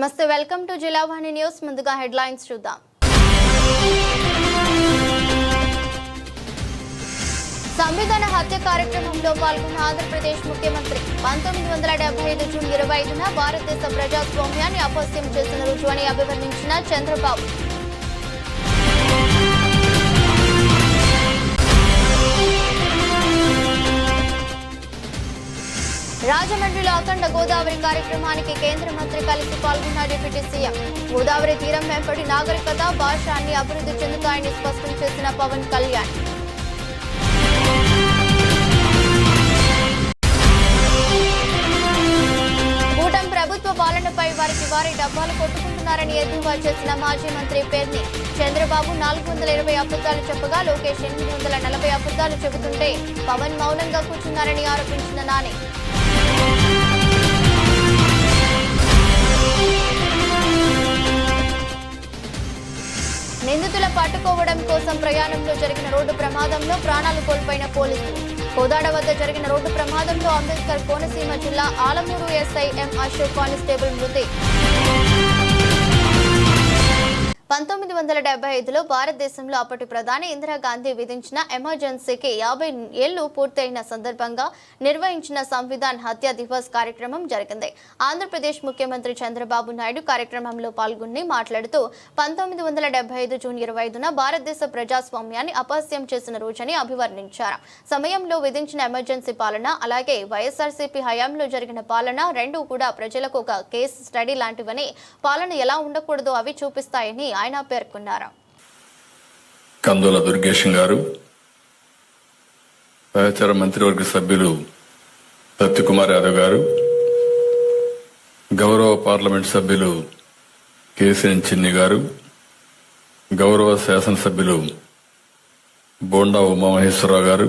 నమస్తే, welcome to Jillavani news. ముందుగా headlines చూద్దాం. సంవిధాన హత్య కార్యక్రమంలో పాల్గొన్న ఆంధ్రప్రదేశ్ ముఖ్యమంత్రి 1975 జూన్ 25న భారతదేశ ప్రజాస్వామ్యాన్ని అపహాస్యం చేసిన రుజువు అని అభివర్ణించిన చంద్రబాబు. రాజమండ్రిలో అఖండ గోదావరి కార్యక్రమానికి కేంద్ర మంత్రి కలిసి పాల్గొన్న డిప్యూటీ సీఎం. గోదావరి తీరం వెంబడి నాగరికత, భాష అన్ని అభివృద్ధి చెందుతాయని స్పష్టం చేసిన పవన్ కళ్యాణ్. కూటమి ప్రభుత్వ పాలనపై వారి డబ్బాలు కొట్టుకుంటున్నారని ఎద్దేవా చేసిన మాజీ మంత్రి పేర్ని. చంద్రబాబు 420 అబద్దాలు చెప్పగా లోకేష్ 840 అబద్దాలు చెబుతుంటే పవన్ మౌనంగా కూర్చున్నారని ఆరోపించిన నాని. నిందితుల పట్టుకోవడం కోసం ప్రయాణంలో జరిగిన రోడ్డు ప్రమాదంలో ప్రాణాలు కోల్పోయిన పోలీసులు. కోదాడ వద్ద జరిగిన రోడ్డు ప్రమాదంలో అంబేద్కర్ కోనసీమ జిల్లా ఆలమూరు ఎస్ఐ ఎం అశోక్ కానిస్టేబుల్ మృతి. 1975లో భారతదేశంలో అప్పటి ప్రధాని ఇందిరాగాంధీ విధించిన ఎమర్జెన్సీకి 50 ఏళ్లు పూర్తయిన సందర్భంగా నిర్వహించిన సంవిధాన్ హత్య దివస్ కార్యక్రమం జరిగింది. ఆంధ్రప్రదేశ్ ముఖ్యమంత్రి చంద్రబాబు నాయుడు కార్యక్రమంలో పాల్గొని మాట్లాడుతూ 1975 జూన్ 25న భారతదేశ ప్రజాస్వామ్యాన్ని అపహాస్యం చేసిన రోజని అభివర్ణించారు. సమయంలో విధించిన ఎమర్జెన్సీ పాలన, అలాగే వైఎస్ఆర్సీపీ హయాంలో జరిగిన పాలన రెండూ కూడా ప్రజలకు ఒక కేస్ స్టడీ లాంటివని, పాలన ఎలా ఉండకూడదో అవి చూపిస్తాయని ఆయన పేర్కొన్నారు. కందుల దుర్గేశం గారు, సహచర మంత్రివర్గ సభ్యులు సత్యకుమార్ యాదవ్ గారు, గౌరవ పార్లమెంట్ సభ్యులు కేసీఎన్ చిన్ని గారు, గౌరవ శాసనసభ్యులు బోండా ఉమామహేశ్వరరావు గారు,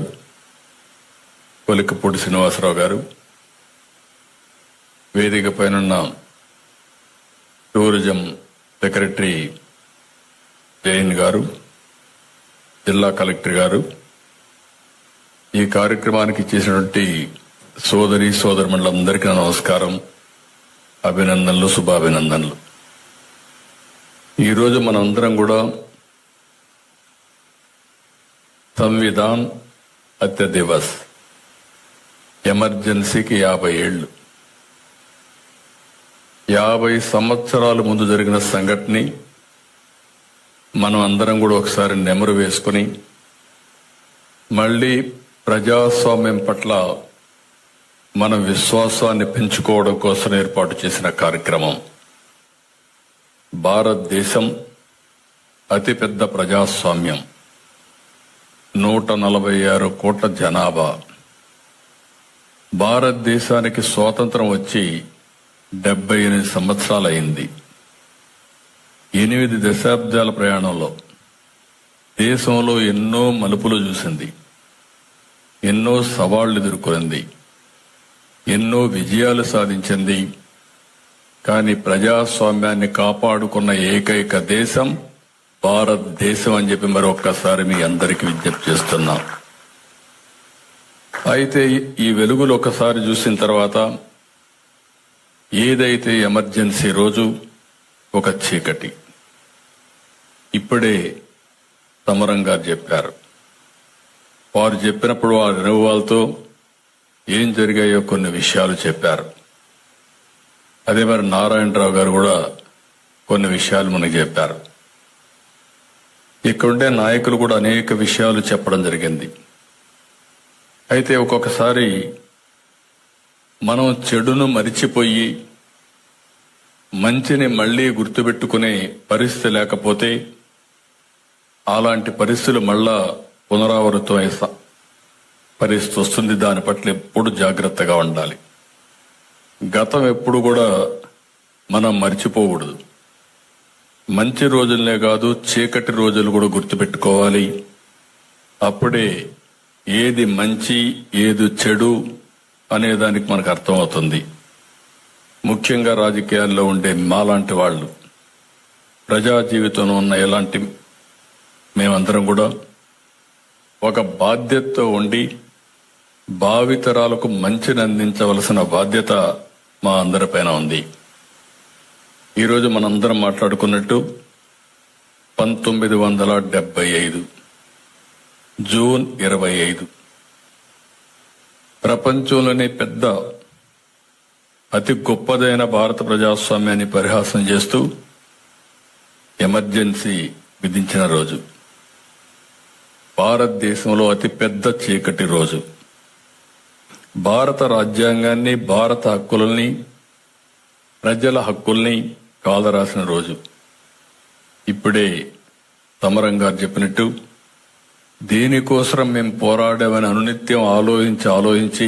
కొలికపూడి శ్రీనివాసరావు గారు, వేదిక పైనున్న టూరిజం సెక్రటరీ జైన్ గారు, జిల్లా కలెక్టర్ గారు, ఈ కార్యక్రమానికి చేసినటువంటి సోదరి సోదరులందరికీ నమస్కారం, అభినందనలు, శుభాభినందనలు. ఈరోజు మనందరం కూడా సంవిధాన్ హత్య దివస్, ఎమర్జెన్సీకి 50 ఏళ్లు. 50 సంవత్సరాల ముందు జరిగిన సంఘటన మనం అందరం కూడా ఒకసారి నెమరు వేసుకుని మళ్లీ ప్రజాస్వామ్యం పట్ల మన విశ్వాసాన్ని పెంచుకోవడం కోసం ఏర్పాటు చేసిన కార్యక్రమం. భారతదేశం అతిపెద్ద ప్రజాస్వామ్యం, 146 కోట్ల జనాభా. భారతదేశానికి స్వాతంత్రం వచ్చి 78 సంవత్సరాలైంది. 8 దశాబ్దాల ప్రయాణంలో దేశంలో ఎన్నో మలుపులు చూసింది, ఎన్నో సవాళ్లు ఎదుర్కొంది, ఎన్నో విజయాలు సాధించింది. కానీ ప్రజాస్వామ్యాన్ని కాపాడుకున్న ఏకైక దేశం భారతదేశం అని చెప్పి మరొక్కసారి మీ అందరికీ విజ్ఞప్తి చేస్తున్నాం. అయితే ఈ వెలుగులు ఒకసారి చూసిన తర్వాత ఏదైతే ఎమర్జెన్సీ రోజు ఒక చీకటి, ఇప్పుడే సమరం గారు చెప్పారు. వారు చెప్పినప్పుడు వారి అనుభవాలతో ఏం జరిగాయో కొన్ని విషయాలు చెప్పారు. అదే మరి నారాయణరావు గారు కూడా కొన్ని విషయాలు మనకు చెప్పారు. ఇక్కడుండే నాయకులు కూడా అనేక విషయాలు చెప్పడం జరిగింది. అయితే ఒక్కొక్కసారి మనం చెడును మరిచిపోయి మంచిని మళ్లీ గుర్తుపెట్టుకునే పరిస్థితి లేకపోతే అలాంటి పరిస్థితులు మళ్ళా పునరావృతమయ్యే పరిస్థితి వస్తుంది. దాని పట్ల ఎప్పుడు జాగ్రత్తగా ఉండాలి. గతం ఎప్పుడు కూడా మనం మర్చిపోకూడదు. మంచి రోజులనే కాదు, చీకటి రోజులు కూడా గుర్తుపెట్టుకోవాలి. అప్పుడే ఏది మంచి ఏది చెడు అనేదానికి మనకు అర్థమవుతుంది. ముఖ్యంగా రాజకీయాల్లో ఉండే మాలాంటి వాళ్ళు, ప్రజా జీవితంలో ఉన్న ఎలాంటి మేమందరం కూడా ఒక బాధ్యతతో ఉండి భావితరాలకు మంచిని అందించవలసిన బాధ్యత మా అందరిపైన ఉంది. ఈరోజు మనందరం మాట్లాడుకున్నట్టు 1975 జూన్ 25 ప్రపంచంలోనే పెద్ద అతి గొప్పదైన భారత ప్రజాస్వామ్యాన్ని పరిహాసం చేస్తూ ఎమర్జెన్సీ విధించిన రోజు. భారతదేశంలో అతి పెద్ద చీకటి రోజు. భారత రాజ్యాంగాన్ని, భారత హక్కుల్ని, ప్రజల హక్కుల్ని కాలరాసిన రోజు. ఇప్పుడే తమరం గారు చెప్పినట్టు దీనికోసం మేము పోరాడామని అనునిత్యం ఆలోచించి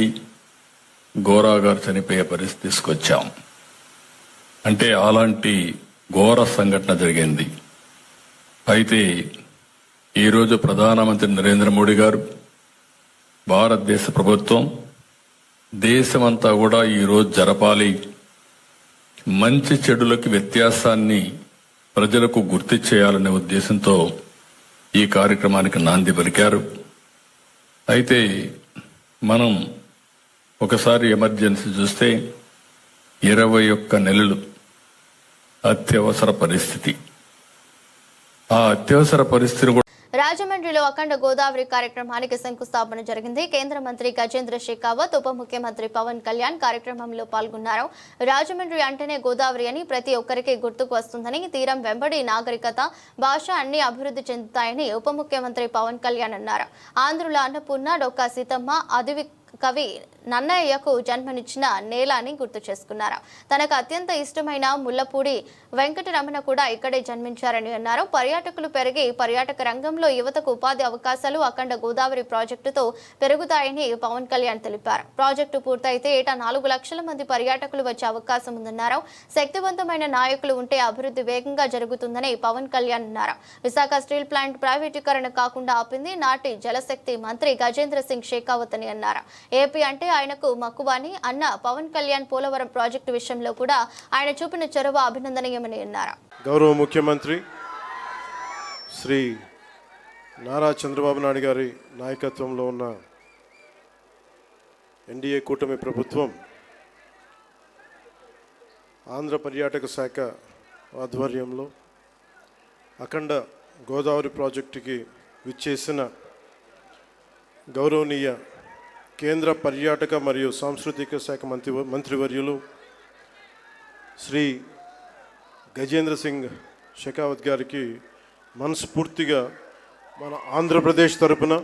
గోరా గారు చనిపోయే పరిస్థితి తీసుకొచ్చాం. అంటే అలాంటి ఘోర సంఘటన జరిగింది. అయితే ఈరోజు ప్రధానమంత్రి నరేంద్ర మోడీ గారు, భారతదేశ ప్రభుత్వం దేశమంతా కూడా ఈరోజు జరపాలి, మంచి చెడులకి వ్యత్యాసాన్ని ప్రజలకు గుర్తు చేయాలనే ఉద్దేశంతో ఈ కార్యక్రమానికి నాంది పలికారు. అయితే మనం ఒకసారి ఎమర్జెన్సీ చూస్తే 21 నెలలు అత్యవసర పరిస్థితి. ఆ అత్యవసర పరిస్థితిని రాజమండ్రిలో అఖండ గోదావరి కార్యక్రమానికి శంకుస్థాపన జరిగింది. కేంద్ర మంత్రి గజేంద్ర షెకావత్, ఉప ముఖ్యమంత్రి పవన్ కళ్యాణ్ కార్యక్రమంలో పాల్గొన్నారు. రాజమండ్రి అంటేనే గోదావరి అని ప్రతి ఒక్కరికి గుర్తుకు వస్తుందని, తీరం వెంబడి నాగరికత, భాష అన్ని అభివృద్ధి చెందుతాయని ఉప ముఖ్యమంత్రి పవన్ కళ్యాణ్ అన్నారు. ఆంధ్రుల అన్నపూర్ణ డొక్కా సీతమ్మ అదివి కవి నన్నయ్యకు జన్మనిచ్చిన నేల అని గుర్తు చేసుకున్నారు. తనకు అత్యంత ఇష్టమైన ముల్లపూడి వెంకటరమణ కూడా ఇక్కడే జన్మించారని అన్నారు. పర్యాటకులు పెరిగి పర్యాటక రంగంలో యువతకు ఉపాధి అవకాశాలు అఖండ గోదావరి ప్రాజెక్టుతో పెరుగుతాయని పవన్ కళ్యాణ్ తెలిపారు. ప్రాజెక్టు పూర్తయితే ఏటా 4 లక్షల మంది పర్యాటకులు వచ్చే అవకాశం ఉందన్నారు. శక్తివంతమైన నాయకులు ఉంటే అభివృద్ధి వేగంగా జరుగుతుందని పవన్ కళ్యాణ్ అన్నారు. విశాఖ స్టీల్ ప్లాంట్ ప్రైవేటీకరణ కాకుండా ఆపింది నాటి జలశక్తి మంత్రి గజేంద్ర సింగ్ షెకావత్ అని అన్నారు. ఏపీ అంటే ఆయనకు మక్కువని అన్న పవన్ కళ్యాణ్ పోలవరం ప్రాజెక్టు విషయంలో కూడా ఆయన చూపిన చొరవ అభినందనీయమని అన్నారు. గౌరవ ముఖ్యమంత్రి శ్రీ నారా చంద్రబాబు నాయుడు గారి నాయకత్వంలో ఉన్న ఎన్డీఏ కూటమి ప్రభుత్వం ఆంధ్ర పర్యాటక శాఖ ఆధ్వర్యంలో అఖండ గోదావరి ప్రాజెక్టుకి విచ్చేసిన గౌరవనీయ కేంద్ర పర్యాటక మరియు సాంస్కృతిక శాఖ మంత్రివర్యులు శ్రీ గజేంద్ర సింగ్ షెకావత్ గారికి మనస్ఫూర్తిగా మన ఆంధ్రప్రదేశ్ తరపున,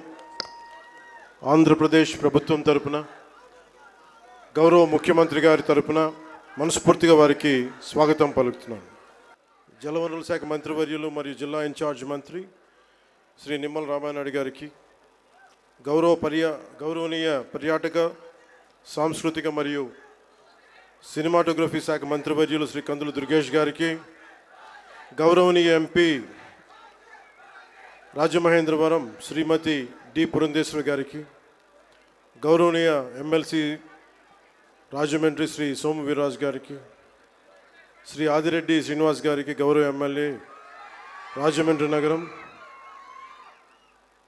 ఆంధ్రప్రదేశ్ ప్రభుత్వం తరపున, గౌరవ ముఖ్యమంత్రి గారి తరపున మనస్ఫూర్తిగా వారికి స్వాగతం పలుకుతున్నాను. జలవనరుల శాఖ మంత్రివర్యులు మరియు జిల్లా ఇన్ఛార్జ్ మంత్రి శ్రీ నిమ్మల రామానాయుడు గారికి, గౌరవనీయ పర్యాటక, సాంస్కృతిక మరియు సినిమాటోగ్రఫీ శాఖ మంత్రివర్యులు శ్రీ కందుల దుర్గేష్ గారికి, గౌరవనీయ ఎంపీ రాజమహేంద్రవరం శ్రీమతి డి పురంధేశ్వరి గారికి, గౌరవనీయ ఎమ్మెల్సీ రాజమండ్రి శ్రీ సోము వీర్రాజు గారికి, శ్రీ ఆదిరెడ్డి శ్రీనివాస్ గారికి, గౌరవ ఎమ్మెల్యే రాజమండ్రి నగరం,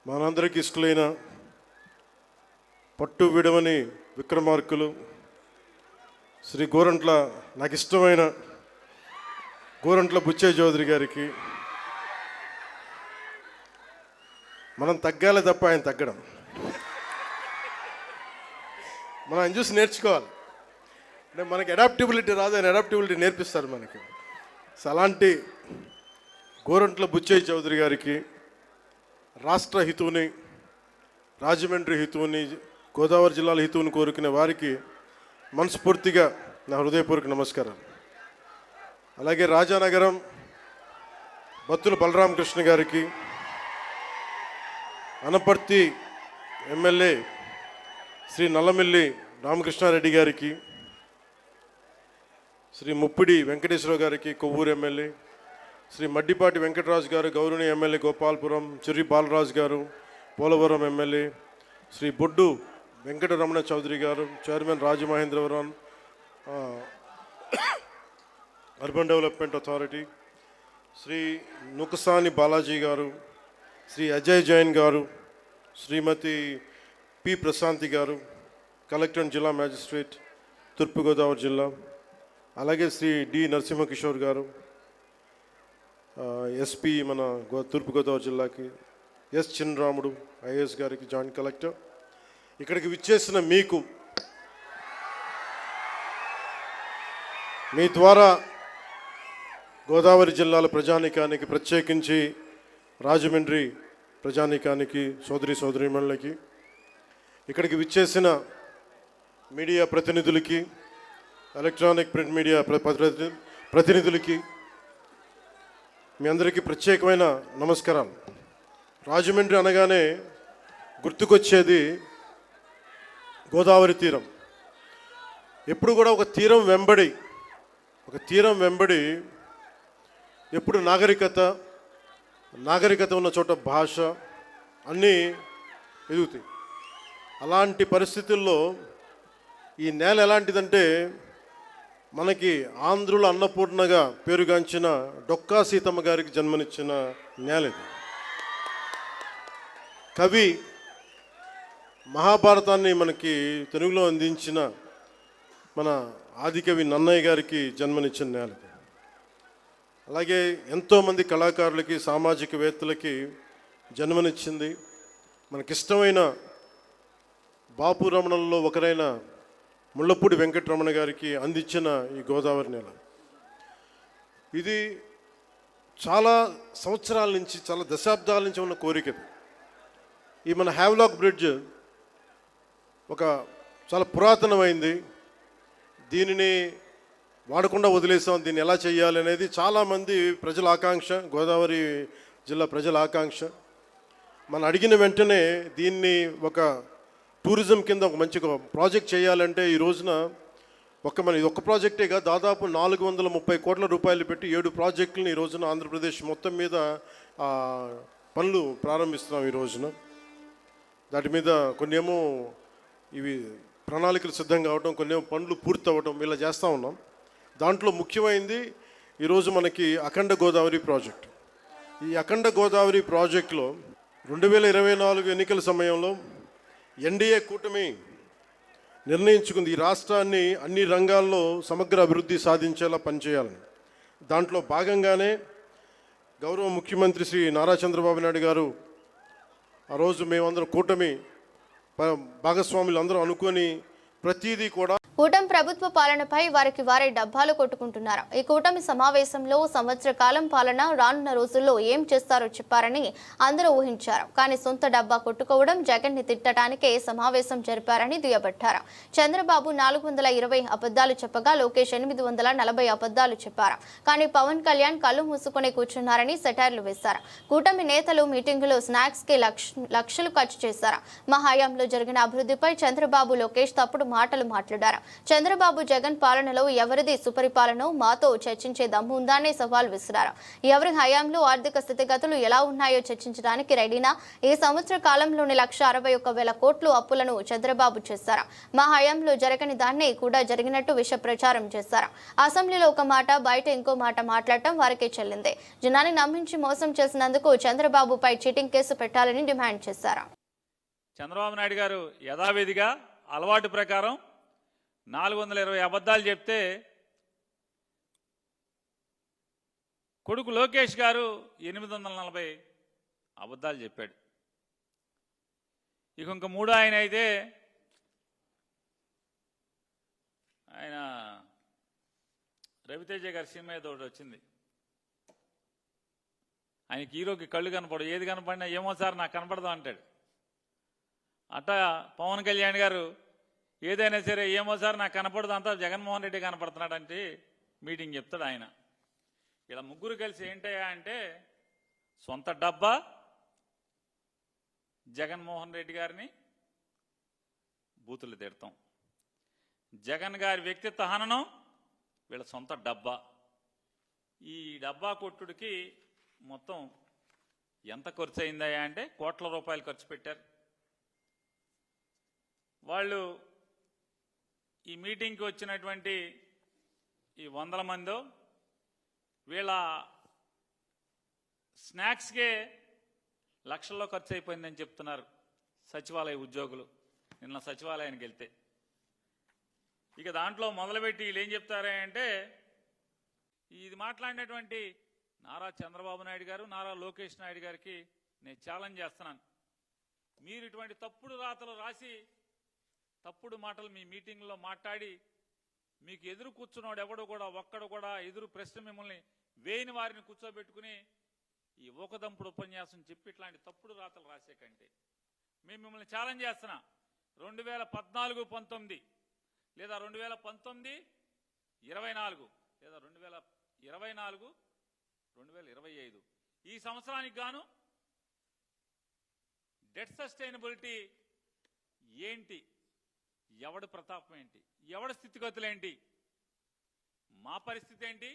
మనందరికీ ఇష్టలైన పట్టు విడవని విక్రమార్కులు శ్రీ గోరంట్ల, నాకు ఇష్టమైన గోరంట్ల బుచ్చయ్య చౌదరి గారికి, మనం తగ్గాలి తప్ప ఆయన తగ్గడం, మనం ఆయన చూసి నేర్చుకోవాలి. అంటే మనకి అడాప్టబిలిటీ రాదు, ఆయన అడాప్టబిలిటీ నేర్పిస్తారు మనకి. సో అలాంటి గోరంట్ల బుచ్చయ్య చౌదరి గారికి, రాష్ట్ర హితువుని, రాజమండ్రి హితువుని, గోదావరి జిల్లాల హితువుని కోరుకునే వారికి మనస్ఫూర్తిగా నా హృదయపూర్వక నమస్కారాలు. అలాగే రాజానగరం బత్తుల బలరామకృష్ణ గారికి, అనపర్తి ఎమ్మెల్యే శ్రీ నల్లమిల్లి రామకృష్ణారెడ్డి గారికి, శ్రీ ముప్పిడి వెంకటేశ్వరరావు గారికి, కొవ్వూరు ఎమ్మెల్యే శ్రీ మడ్డిపాటి వెంకటరాజు గారు, గౌరవనీయ ఎమ్మెల్యే గోపాలపురం చిర్రి బాలరాజు గారు, పోలవరం ఎమ్మెల్యే శ్రీ బొడ్డు వెంకటరమణ చౌదరి గారు, chairman Rajamahendravaram urban development authority, Shri Nukasani Balaji గారు, శ్రీ అజయ్ జైన్ గారు, శ్రీమతి పి ప్రశాంతి గారు, కలెక్టర్ జిల్లా మ్యాజిస్ట్రేట్ తూర్పుగోదావరి జిల్లా, అలాగే శ్రీ డి నరసింహకిషోర్ గారు, ఎస్పీ మన తూర్పుగోదావరి జిల్లాకి, ఎస్ చిన్నరాముడు ఐఏఎస్ గారికి, జాయింట్ కలెక్టర్, ఇక్కడికి విచ్చేసిన మీకు, మీ ద్వారా గోదావరి జిల్లాల ప్రజానీకానికి, ప్రత్యేకించి రాజమండ్రి ప్రజానీకానికి, సోదరీమణులకి, ఇక్కడికి విచ్చేసిన మీడియా ప్రతినిధులకి, ఎలక్ట్రానిక్ ప్రింట్ మీడియా ప్రతినిధులకి మీ అందరికీ ప్రత్యేకమైన నమస్కారాలు. రాజమండ్రి అనగానే గుర్తుకొచ్చేది గోదావరి తీరం. ఎప్పుడు కూడా ఒక తీరం వెంబడి ఎప్పుడు నాగరికత ఉన్న చోట భాష అన్నీ ఎదుగుతాయి. అలాంటి పరిస్థితుల్లో ఈ నేల ఎలాంటిదంటే, మనకి ఆంధ్రుల అన్నపూర్ణగా పేరుగాంచిన డొక్కా సీతమ్మ గారికి జన్మనిచ్చిన నేల ఇది. కవి మహాభారతాన్ని మనకి తెలుగులో అందించిన మన ఆదికవి నన్నయ్య గారికి జన్మనిచ్చిన నేల ఇది. అలాగే ఎంతోమంది కళాకారులకి, సామాజికవేత్తలకి జన్మనిచ్చింది. మనకిష్టమైన బాపు రమణంలో ఒకరైన ముళ్ళపూడి వెంకటరమణ గారికి అందించిన ఈ గోదావరి నేల ఇది చాలా సంవత్సరాల నుంచి, చాలా దశాబ్దాల నుంచి ఉన్న కోరిక. ఈ మన హ్యావ్లాక్ బ్రిడ్జ్ ఒక చాలా పురాతనమైంది. దీనిని వాడకుండా వదిలేసాం, దీన్ని ఎలా చేయాలి అనేది చాలామంది ప్రజల ఆకాంక్ష, గోదావరి జిల్లా ప్రజల ఆకాంక్ష. మనం అడిగిన వెంటనే దీన్ని ఒక టూరిజం కింద ఒక మంచి ప్రాజెక్ట్ చేయాలంటే ఈ రోజున ఇది ఒక్క ప్రాజెక్టేగా దాదాపు 430 కోట్ల రూపాయలు పెట్టి 7 ప్రాజెక్టులను ఈ రోజున ఆంధ్రప్రదేశ్ మొత్తం మీద పనులు ప్రారంభిస్తున్నాం. ఈ రోజున దాటి మీద కొన్ని ఏమో ఇవి ప్రణాళికలు సిద్ధం కావడం, కొన్ని ఏమో పనులు పూర్తి అవ్వడం, ఇలా చేస్తూ ఉన్నాం. దాంట్లో ముఖ్యమైనది ఈరోజు మనకి అఖండ గోదావరి ప్రాజెక్ట్. ఈ అఖండ గోదావరి ప్రాజెక్టులో 2024 ఎన్నికల సమయంలో ఎన్డీఏ కూటమి నిర్ణయించుకుంది ఈ రాష్ట్రాన్ని అన్ని రంగాల్లో సమగ్ర అభివృద్ధి సాధించేలా పనిచేయాలని. దాంట్లో భాగంగానే గౌరవ ముఖ్యమంత్రి శ్రీ నారా చంద్రబాబు నాయుడు గారు ఆ రోజు మేమందరం కూటమి భాగస్వాములు అందరూ అనుకొని ప్రతిదీ కూడా కూటమి ప్రభుత్వ పాలనపై వారే డబ్బాలు కొట్టుకుంటున్నారు. ఈ కూటమి సమావేశంలో సంవత్సర కాలం పాలన, రానున్న రోజుల్లో ఏం చేస్తారో చెప్పారని అందరూ ఊహించారు. కానీ సొంత డబ్బా కొట్టుకోవడం, జగన్ ని తిట్టడానికే సమావేశం జరిపారని దుయ్యబట్టారు. చంద్రబాబు 420 అబద్ధాలు చెప్పగా లోకేష్ 840 అబద్ధాలు చెప్పారు. కానీ పవన్ కళ్యాణ్ కళ్ళు మూసుకొని కూర్చున్నారని సెటైర్లు వేశారు. కూటమి నేతలు మీటింగులో స్నాక్స్ కి లక్షలు ఖర్చు చేశారు. మా హయాంలో జరిగిన అభివృద్ధిపై చంద్రబాబు, లోకేష్ తప్పుడు మాటలు మాట్లాడారు. చంద్రబాబు, జగన్ పాలనలో ఎవరిది సుపరిపాలనో మాతో చర్చించే దమ్ము ఉందానే సవాల్ విసిరారు. ఎవరి హయాంలో ఆర్థిక స్థితిగతులు ఎలా ఉన్నాయో చర్చించడానికి రెడీనా? ఈ సంవత్సర కాలంలోని 161,000 కోట్లు అప్పులను చంద్రబాబు చేశారు. మా హయాంలో జరగని దాన్ని కూడా జరిగినట్టు విష ప్రచారం చేశారు. అసెంబ్లీలో ఒక మాట, బయట ఇంకో మాట మాట్లాడటం వారికే చెల్లింది. జనాన్ని నమ్మించి మోసం చేసినందుకు చంద్రబాబుపై చీటింగ్ కేసు పెట్టాలని డిమాండ్ చేశారు. చంద్రబాబు నాయుడు గారు యథావిధిగా అలవాటు ప్రకారం 420 అబద్ధాలు చెప్తే కొడుకు లోకేష్ గారు 840 అబద్ధాలు చెప్పాడు. ఇంక మూడో ఆయన అయితే ఆయన రవితేజ గారి సినిమా ఏదో ఒకటి వచ్చింది. ఆయనకి హీరోకి కళ్ళు కనపడవు, ఏది కనపడినా ఏమో సార్ నాకు కనపడదు అంటాడు. అట్టా పవన్ కళ్యాణ్ గారు ఏదైనా సరే ఏమో సార్ నాకు కనపడదు, అంతా జగన్మోహన్ రెడ్డి కనపడుతున్నాడంటే మీటింగ్ చెప్తాడు ఆయన. ఇలా ముగ్గురు కలిసి ఏంటయ్యా అంటే సొంత డబ్బా, జగన్మోహన్ రెడ్డి గారిని బూతులు తిడతాం, జగన్ గారి వ్యక్తిత్వ హననం, వీళ్ళ సొంత డబ్బా. ఈ డబ్బా కొట్టుడికి మొత్తం ఎంత ఖర్చు అయిందయ్యా అంటే కోట్ల రూపాయలు ఖర్చు పెట్టారు. వాళ్ళు ఈ మీటింగ్కి వచ్చినటువంటి ఈ 100 మందో వీళ్ళ స్నాక్స్కే లక్షల్లో ఖర్చు అయిపోయిందని చెప్తున్నారు సచివాలయ ఉద్యోగులు. నిన్న సచివాలయానికి వెళ్తే ఇక దాంట్లో మొదలుపెట్టి వీళ్ళు ఏం చెప్తారా అంటే, ఇది మాట్లాడినటువంటి నారా చంద్రబాబు నాయుడు గారు, నారా లోకేష్ నాయుడు గారికి నేను ఛాలెంజ్ చేస్తున్నాను. మీరు ఇటువంటి తప్పుడు రాతలు రాసి తప్పుడు మాటలు మీ మీటింగ్లో మాట్లాడి మీకు ఎదురు కూర్చున్నాడు ఎవడు కూడా ఒక్కడు కూడా ఎదురు ప్రశ్న మిమ్మల్ని వేయని వారిని కూర్చోబెట్టుకుని ఈ ఊకదంపుడు ఉపన్యాసం చెప్పి ఇట్లాంటి తప్పుడు రాతలు రాసే కంటే మేము మిమ్మల్ని ఛాలెంజ్ చేస్తున్నా. 2014-19 లేదా 2019-24 లేదా 2024-2025 ఈ సంవత్సరానికి గాను డెట్ సస్టైనబిలిటీ ఏంటి, ఎవడి ప్రతాపం ఏంటి, ఎవడి స్థితిగతులు ఏంటి, మా పరిస్థితి ఏంటి,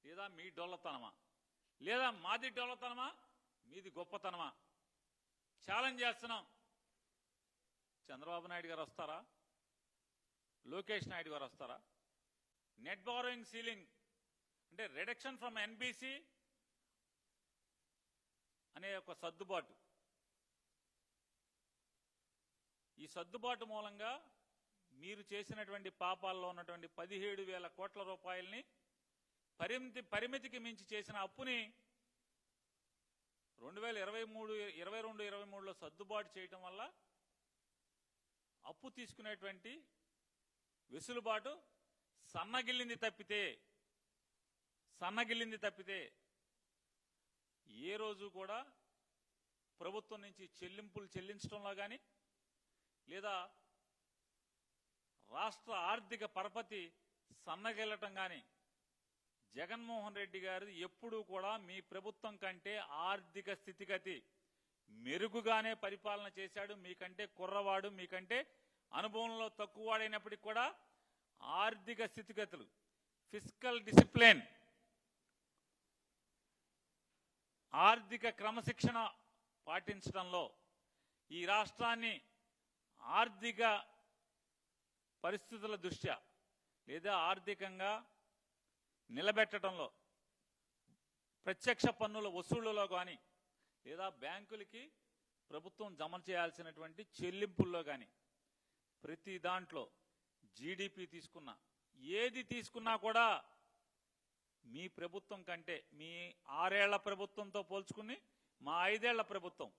లేదా మీ డొల్లతనమా, లేదా మాది డొల్లతనమా, మీది గొప్పతనమా ఛాలెంజ్ చేస్తున్నాం. చంద్రబాబు నాయుడు గారు వస్తారా, లోకేష్ నాయుడు గారు వస్తారా? నెట్ బారోయింగ్ సీలింగ్ అంటే రిడక్షన్ ఫ్రమ్ ఎన్బిసి అనే ఒక సర్దుబాటు, ఈ సర్దుబాటు మూలంగా మీరు చేసినటువంటి పాపాల్లో ఉన్నటువంటి 17,000 కోట్ల రూపాయలని పరిమితికి మించి చేసిన అప్పుని 2022-23లో సర్దుబాటు చేయటం వల్ల అప్పు తీసుకునేటువంటి వెసులుబాటు సన్నగిల్లింది తప్పితే ఏ రోజు కూడా ప్రభుత్వం నుంచి చెల్లింపులు చెల్లించడంలో కానీ లేదా రాష్ట్ర ఆర్థిక పరపతి సన్నగిల్లటం కానీ జగన్మోహన్ రెడ్డి గారు ఎప్పుడూ కూడా మీ ప్రభుత్వం కంటే ఆర్థిక స్థితిగతి మెరుగుగానే పరిపాలన చేశాడు. మీకంటే కుర్రవాడు, మీకంటే అనుభవంలో తక్కువవాడైనప్పటికీ కూడా ఆర్థిక స్థితిగతులు, ఫిస్కల్ డిసిప్లిన్, ఆర్థిక క్రమశిక్షణ పాటించడంలో ఈ రాష్ట్రాన్ని ఆర్థిక పరిస్థితుల దృష్ట్యా లేదా ఆర్థికంగా నిలబెట్టడంలో, ప్రత్యక్ష పన్నుల వసూళ్లలో కానీ లేదా బ్యాంకులకి ప్రభుత్వం జమ చేయాల్సినటువంటి చెల్లింపుల్లో కానీ ప్రతి దాంట్లో జీడిపి తీసుకున్నా ఏది తీసుకున్నా కూడా మీ ప్రభుత్వం కంటే, మీ 6 ఏళ్ల ప్రభుత్వంతో పోల్చుకుని మా 5 ఏళ్ల ప్రభుత్వం,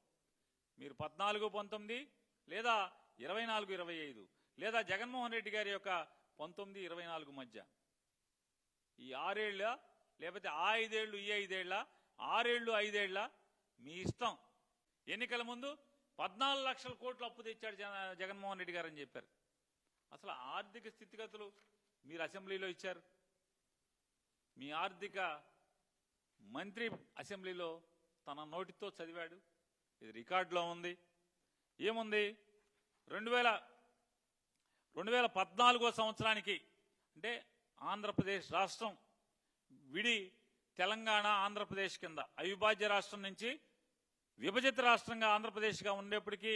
మీరు 14-19 లేదా 24-25 లేదా జగన్మోహన్ రెడ్డి గారి యొక్క 19-24 మధ్య ఈ 6 ఏళ్ళ లేకపోతే ఆ 5 ఏళ్ళు ఈ 5 ఏళ్ళ 6 ఏళ్ళు 5 ఏళ్ళ మీ ఇష్టం. ఎన్నికల ముందు 14 లక్షల కోట్లు అప్పు తెచ్చాడు జగన్మోహన్ రెడ్డి గారు అని చెప్పారు. అసలు ఆర్థిక స్థితిగతులు మీరు అసెంబ్లీలో ఇచ్చారు. మీ ఆర్థిక మంత్రి అసెంబ్లీలో తన నోటితో చదివాడు, ఇది రికార్డులో ఉంది. ఏముంది? 2014 సంవత్సరానికి అంటే ఆంధ్రప్రదేశ్ రాష్ట్రం విడి తెలంగాణ ఆంధ్రప్రదేశ్ కింద అవిభాజ్య రాష్ట్రం నుంచి విభజిత రాష్ట్రంగా ఆంధ్రప్రదేశ్గా ఉండేప్పటికీ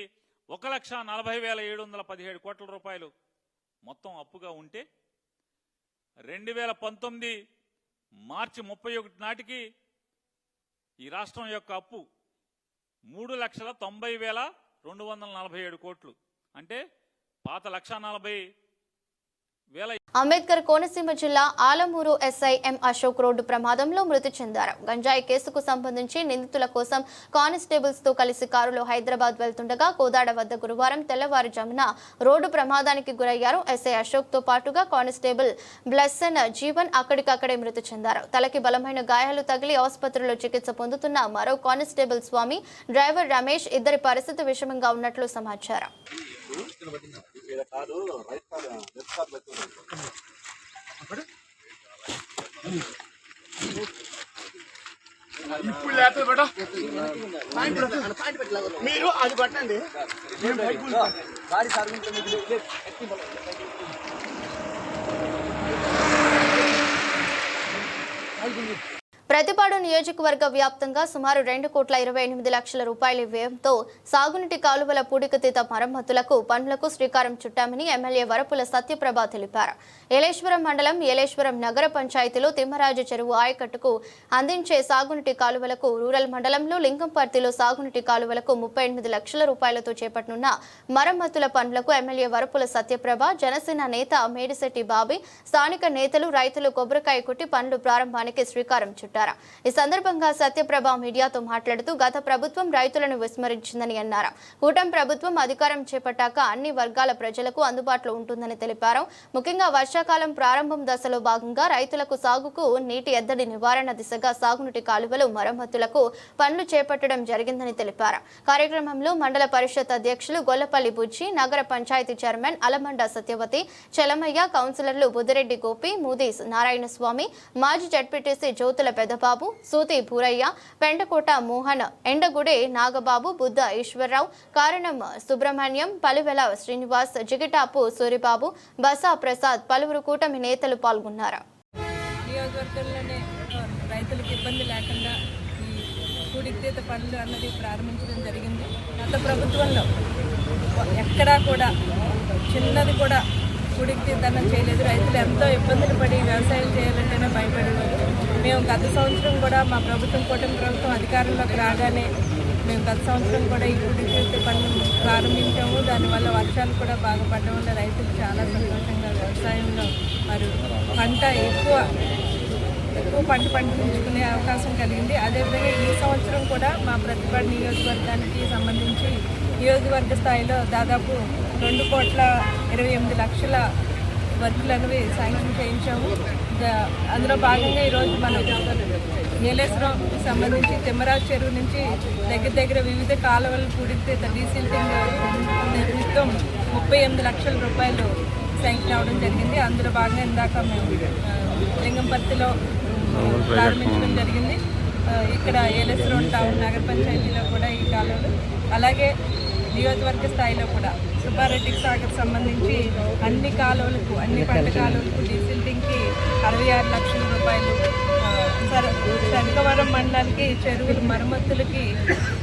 1,40,717 కోట్ల రూపాయలు మొత్తం అప్పుగా ఉంటే 2019 మార్చి 31 నాటికి ఈ రాష్ట్రం యొక్క అప్పు 3,90,247 కోట్లు అంటే పాత 1,40,000. అంబేద్కర్ కోనసీమ జిల్లా ఆలమూరు ఎస్ఐ ఎం అశోక్ రోడ్డు ప్రమాదంలో మృతి చెందారు. గంజాయి కేసుకు సంబంధించి నిందితుల కోసం కానిస్టేబుల్స్ తో కలిసి కారులో హైదరాబాద్ వెళ్తుండగా కోదాడ వద్ద గురువారం తెల్లవారుజామున రోడ్డు ప్రమాదానికి గురయ్యారు. ఎస్ఐ అశోక్ తో పాటుగా కానిస్టేబుల్ బ్లెస్సన్ జీవన్ అక్కడికక్కడే మృతి చెందారు. తలకి బలమైన గాయాలు తగిలి ఆసుపత్రిలో చికిత్స పొందుతున్న మరో కానిస్టేబుల్ స్వామి, డ్రైవర్ రమేష్ ఇద్దరి పరిస్థితి విషమంగా ఉన్నట్లు సమాచారం. ఇప్పుడు లేకపోతే బేటా మీరు అది పట్టండి. ప్రతిపాడు నియోజకవర్గ వ్యాప్తంగా సుమారు 2,28,00,000 రూపాయల వ్యయంతో సాగునీటి కాలువల పూడికతీత మరమ్మతులకు పనులకు శ్రీకారం చుట్టామని ఎమ్మెల్యే వరపుల సత్యప్రభ తెలిపారు. ఏలేశ్వరం మండలం ఏలేశ్వరం నగర పంచాయతీలో తిమ్మరాజు చెరువు ఆయకట్టుకు అందించే సాగునీటి కాలువలకు, రూరల్ మండలంలో లింగంపర్తిలో సాగునీటి కాలువలకు 38 లక్షల రూపాయలతో చేపట్టనున్న మరమ్మతుల పనులకు ఎమ్మెల్యే వరపుల సత్యప్రభ, జనసేన నేత మేడిశెట్టి బాబీ, స్థానిక నేతలు, రైతులు కొబ్బరికాయ కొట్టి పనులు ప్రారంభానికి శ్రీకారం చుట్టారు. ఈ సందర్భంగా సత్యప్రభ మీడియాతో మాట్లాడుతూ గత ప్రభుత్వం రైతులను విస్మరించిందని అన్నారు. కూటమి ప్రభుత్వం అధికారం చేపట్టాక అన్ని వర్గాల ప్రజలకు అందుబాటులో ఉంటుందని తెలిపారు. ముఖ్యంగా వర్షాకాలం ప్రారంభం దశలో భాగంగా రైతులకు సాగుకు నీటి ఎద్దడి నివారణ దిశగా సాగునీటి కాలువలు మరమ్మతులకు పనులు చేపట్టడం జరిగిందని తెలిపారు. కార్యక్రమంలో మండల పరిషత్ అధ్యక్షులు గొల్లపల్లి బుజ్జి, నగర పంచాయతీ చైర్మన్ అలమండ సత్యవతి, చలమయ్య, కౌన్సిలర్లు బుద్దిరెడ్డి గోపి, మూదీ నారాయణ స్వామి, మాజీ జడ్పీటీసీ జ్యోతుల పెదబాబు, సూతి భూరయ్య, పెండకోట మోహన్, ఎండగుడి నాగబాబు, బుద్ధ ఈశ్వరరావు, కారణం సుబ్రహ్మణ్యం, పలువెల శ్రీనివాస్, జిగిటాపు సూరిబాబు, బసా ప్రసాద్, పలువురు కూటమి నేతలు పాల్గొన్నారు. నియోజకవర్గంలోనే రైతులకు ఇబ్బంది లేకుండా ఈ పూడికతీత పనులు అన్నది ప్రారంభించడం జరిగింది. గత ప్రభుత్వంలో ఎక్కడా కూడా చిన్నది కూడా పూడికతీతనం చేయలేదు. రైతులు ఎంతో ఇబ్బందులు పడి వ్యవసాయం చేయాలంటేనే భయపడేవారు. మేము గత సంవత్సరం కూడా మా ప్రభుత్వం, కూటమి ప్రభుత్వం అధికారంలోకి రాగానే మేము గత సంవత్సరం కూడా ఈ పూడికతీత పనులు ప్రారంభించాము. దానివల్ల వర్షాలు కూడా బాగా పడడం వల్ల రైతులు చాలా సంతోషంగా వ్యవసాయంలో మరి పంట ఎక్కువ పంట పండించుకునే అవకాశం కలిగింది. అదేవిధంగా ఈ సంవత్సరం కూడా మా ప్రతిపాడు నియోజకవర్గానికి సంబంధించి నియోజకవర్గ స్థాయిలో దాదాపు 2,28,00,000 వర్కులు అనేవి శాంక్షన్ చేయించాము. అందులో భాగంగా ఈరోజు మనం ఏలేశ్వరం సంబంధించి తిమ్మరాజు చెరువు నుంచి దగ్గర వివిధ కాలువలు పూడికతీత డీసిల్టింగ్ నిమిత్తం 38 లక్షల రూపాయలు శాంక్షన్ అవ్వడం జరిగింది. అందులో భాగంగా ఇందాక మేము లింగంపర్తిలో ప్రారంభించడం జరిగింది. ఇక్కడ ఏలేశ్వరం టౌన్ నగర పంచాయతీలో కూడా ఈ కాలువలు, అలాగే నియోజకవర్గ స్థాయిలో కూడా సుబ్బారెడ్డి సాగర్ సంబంధించి అన్ని కాలువలకు, అన్ని పంట కాలువలకు డీసిల్టింగ్కి 66 లక్షల రూపాయలు, శంఖవరం మండలానికి చెరువుల మరమ్మతులకి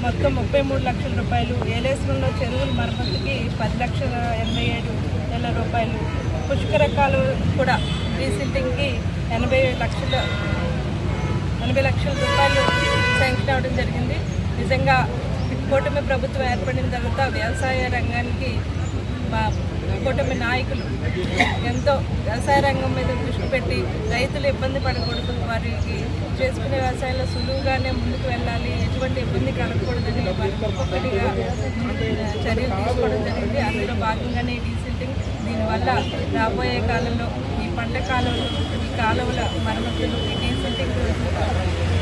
మొత్తం 33 లక్షల రూపాయలు, ఏలేశ్వరంలో చెరువుల మరమ్మతుకి 10,87,000 రూపాయలు, పుష్కర కాలువ కూడా డీసిల్టింగ్కి 80 లక్షల రూపాయలు శాంక్షన్ అవ్వడం జరిగింది. నిజంగా కూటమి ప్రభుత్వం ఏర్పడిన తర్వాత వ్యవసాయ రంగానికి మా కూటమి నాయకులు ఎంతో వ్యవసాయ రంగం మీద దృష్టి పెట్టి రైతులు ఇబ్బంది పడకూడదు, వారికి చేసుకునే వ్యవసాయంలో సులువుగానే ముందుకు వెళ్ళాలి, ఎటువంటి ఇబ్బంది కలగకూడదని వారికి ఒక్కొక్కటిగా చర్యలు తీసుకోవడం జరిగింది. అందులో భాగంగానే డీసిల్టింగ్. దీనివల్ల రాబోయే కాలంలో ఈ పంట కాలంలో ఈ కాలువల మరమ్మతులు, ఈ డీసిల్టింగ్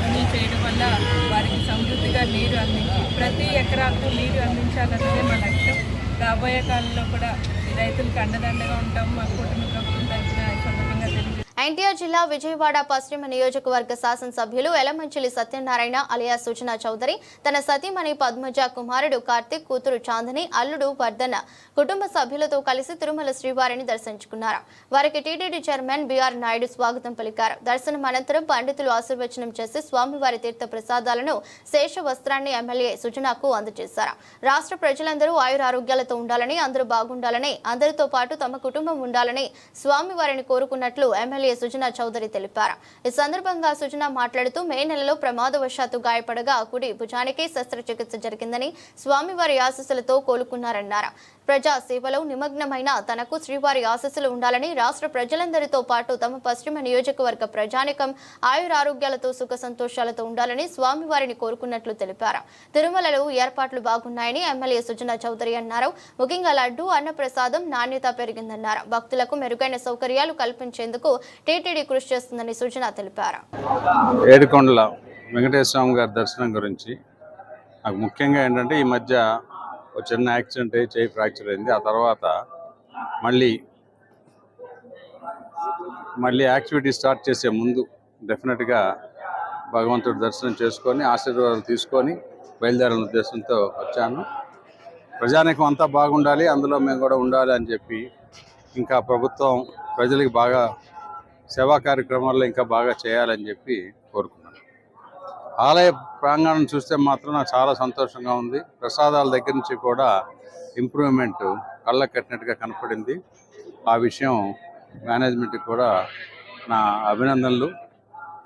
పనులు చేయడం వల్ల వారికి సమృద్ధిగా నీరు అందించి ప్రతి ఎకరాకు నీరు అందించాలన్నదే మా లక్ష్యం. రాబోయే కాలంలో కూడా ఈ రైతులకు అండదండగా ఉంటాం. మా కూటమి ప్రభుత్వం తరఫున సందర్భంగా తెలియజేస్తాం. ఎన్టీఆర్ జిల్లా విజయవాడ పశ్చిమ నియోజకవర్గ శాసనసభ్యులు ఎలమంచిలి సత్యనారాయణ అలియా సుజనా చౌదరి తన సతీమణి పద్మజ, కుమారుడు కార్తిక్, కూతురు చాందని, అల్లుడు వర్ధన్ కుటుంబ సభ్యులతో కలిసి తిరుమల శ్రీవారిని దర్శించుకున్నారు. వారికి టీటీడీ చైర్మన్ బిఆర్ నాయుడు స్వాగతం పలికారు. దర్శనం అనంతరం పండితులు ఆశీర్వచనం చేసి స్వామివారి తీర్థ ప్రసాదాలను, శేష వస్త్రాన్ని ఎమ్మెల్యే సుజనాకు అందజేశారు. రాష్ట్ర ప్రజలందరూ ఆయురారోగ్యాలతో ఉండాలని, అందరూ బాగుండాలని, అందరితో పాటు తమ కుటుంబం ఉండాలని స్వామివారిని కోరుకున్నట్లు ఎమ్మెల్యే సుజనా చౌదరి తెలిపారు. ఈ సందర్భంగా సుజనా మాట్లాడుతూ మే నెలలో ప్రమాదవశాత్తు గాయపడగా కుడి భుజానికి శస్త్రచికిత్స జరిగిందని, స్వామివారి ఆశీస్సులతో కోలుకున్నారన్నారు. ప్రజా సేవలో నిమగ్నమైన తనకు శ్రీవారి ఆశీస్సులు ఉండాలని, రాష్ట్ర ప్రజలందరితో పాటు తమ పశ్చిమ నియోజకవర్గ ప్రజానికం ఆయురారోగ్యాలతో సుఖ సంతోషాలతో ఉండాలని స్వామివారిని కోరుకున్నట్లు తెలిపారు. తిరుమలలో ఏర్పాట్లు బాగున్నాయని ఎమ్మెల్యే సుజనా చౌదరి అన్నారు. ముఖ్యంగా లడ్డు, అన్నప్రసాదం నాణ్యత పెరిగిందన్నారు. భక్తులకు మెరుగైన సౌకర్యాలు కల్పించేందుకు టీటీడీ కృషి చేస్తుందని సుజనా తెలిపారు. ఏడుకొండల వెంకటేశ్వర స్వామి గారి దర్శనం గురించి నాకు ముఖ్యంగా ఏంటంటే, ఈ మధ్య ఒక చిన్న యాక్సిడెంట్ అయ్యి చేయి ఫ్రాక్చర్ అయింది. ఆ తర్వాత మళ్ళీ యాక్టివిటీ స్టార్ట్ చేసే ముందు డెఫినెట్గా భగవంతుడి దర్శనం చేసుకొని ఆశీర్వాదాలు తీసుకొని బయలుదేరాలనే ఉద్దేశంతో వచ్చాను. ప్రజానీకం అంతా బాగుండాలి, అందులో మేము కూడా ఉండాలి అని చెప్పి, ఇంకా ప్రభుత్వం ప్రజలకు బాగా సేవా కార్యక్రమాల్లో ఇంకా బాగా చేయాలని చెప్పి కోరుకున్నాను. ఆలయ ప్రాంగణం చూస్తే మాత్రం నాకు చాలా సంతోషంగా ఉంది. ప్రసాదాల దగ్గర నుంచి కూడా ఇంప్రూవ్మెంట్ కళ్ళకు కట్టినట్టుగా కనపడింది. ఆ విషయం మేనేజ్మెంట్కి కూడా నా అభినందనలు.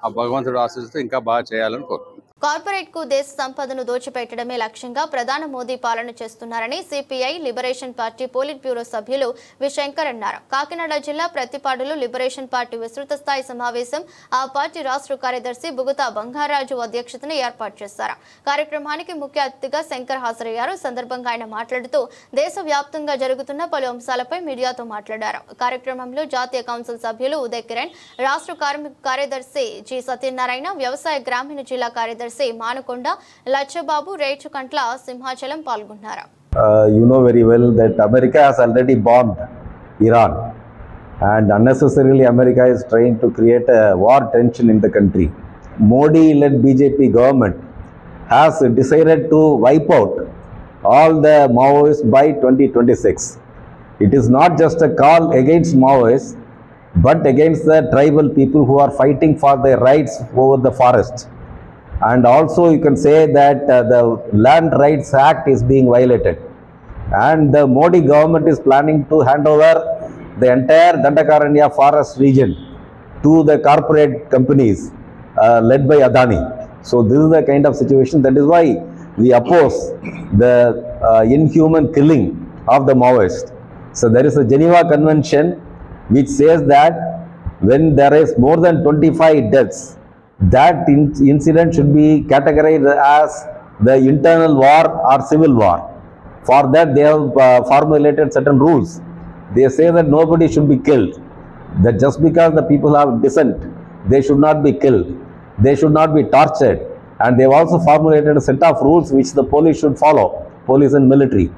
ఆ భగవంతుడు ఆశీస్సుతో ఇంకా బాగా చేయాలని కోరుకుంటున్నాను. కార్పొరేట్ కు దేశ సంపదను దోచిపెట్టడమే లక్ష్యంగా ప్రధాని మోదీ పాలన చేస్తున్నారని CPI liberation party polit bureau సభ్యులు వి శంకర్ అన్నారు. కాకినాడ జిల్లా ప్రతిపాడులో లిబరేషన్ పార్టీ విస్తృత స్థాయి సమావేశం ఆ పార్టీ రాష్ట్ర కార్యదర్శి బుగుతా బంగారాజు అధ్యక్షతన ఏర్పాటు చేశారు. కార్యక్రమానికి ముఖ్య అతిథిగా శంకర్ హాజరయ్యారు. సందర్భంగా ఆయన మాట్లాడుతూ దేశవ్యాప్తంగా జరుగుతున్న పలు అంశాలపై మీడియాతో మాట్లాడారు. కార్యక్రమంలో జాతీయ కౌన్సిల్ సభ్యులు ఉదయ్ కిరణ్, రాష్ట్ర కార్యదర్శి జి సత్యనారాయణ, వ్యవసాయ గ్రామీణ జిల్లా కార్యదర్శి మానుకొండ లచ్చబాబు, రేచుకంట్ల సింహాచలం పాల్గొన్నారు. You know very well that America has already bombed Iran, and unnecessarily America is trying to create a war tension in the country. Modi-led BJP government has decided to wipe out all the Maoists by 2026. It is not just a call against Maoists, but against the tribal people who are fighting for their rights over the forest. And also you can say that the Land Rights Act is being violated, and the Modi government is planning to hand over the entire Dandakaranya forest region to the corporate companies led by Adani. So this is the kind of situation. That is why we oppose the inhuman killing of the Maoists. So there is a Geneva Convention which says that when there is more than 25 deaths, that incident should be categorized as the internal war or civil war. For that they have formulated certain rules. They say that nobody should be killed, that just because the people have dissent, they should not be killed, they should not be tortured, and they have also formulated a set of rules which the police should follow, police and military.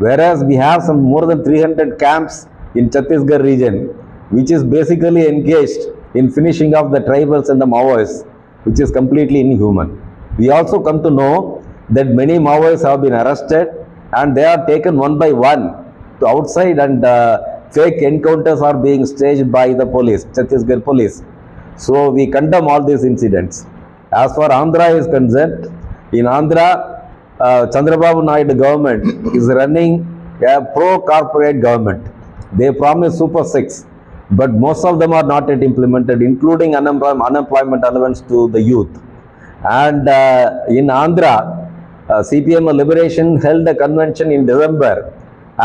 Whereas we have some more than 300 camps in Chhattisgarh region which is basically engaged in finishing off the tribals and the Maoists, which is completely inhuman. We also come to know that many Maoists have been arrested and they are taken one by one to outside, and fake encounters are being staged by the police, Chhattisgarh police. So we condemn all these incidents. As far Andhra is concerned, in Andhra, Chandrababu Naidu government is running a pro-corporate government. They promise Super 6. But most of them are not yet implemented, including unemployment allowance to the youth. And in Andhra, CPM Liberation held a convention in December,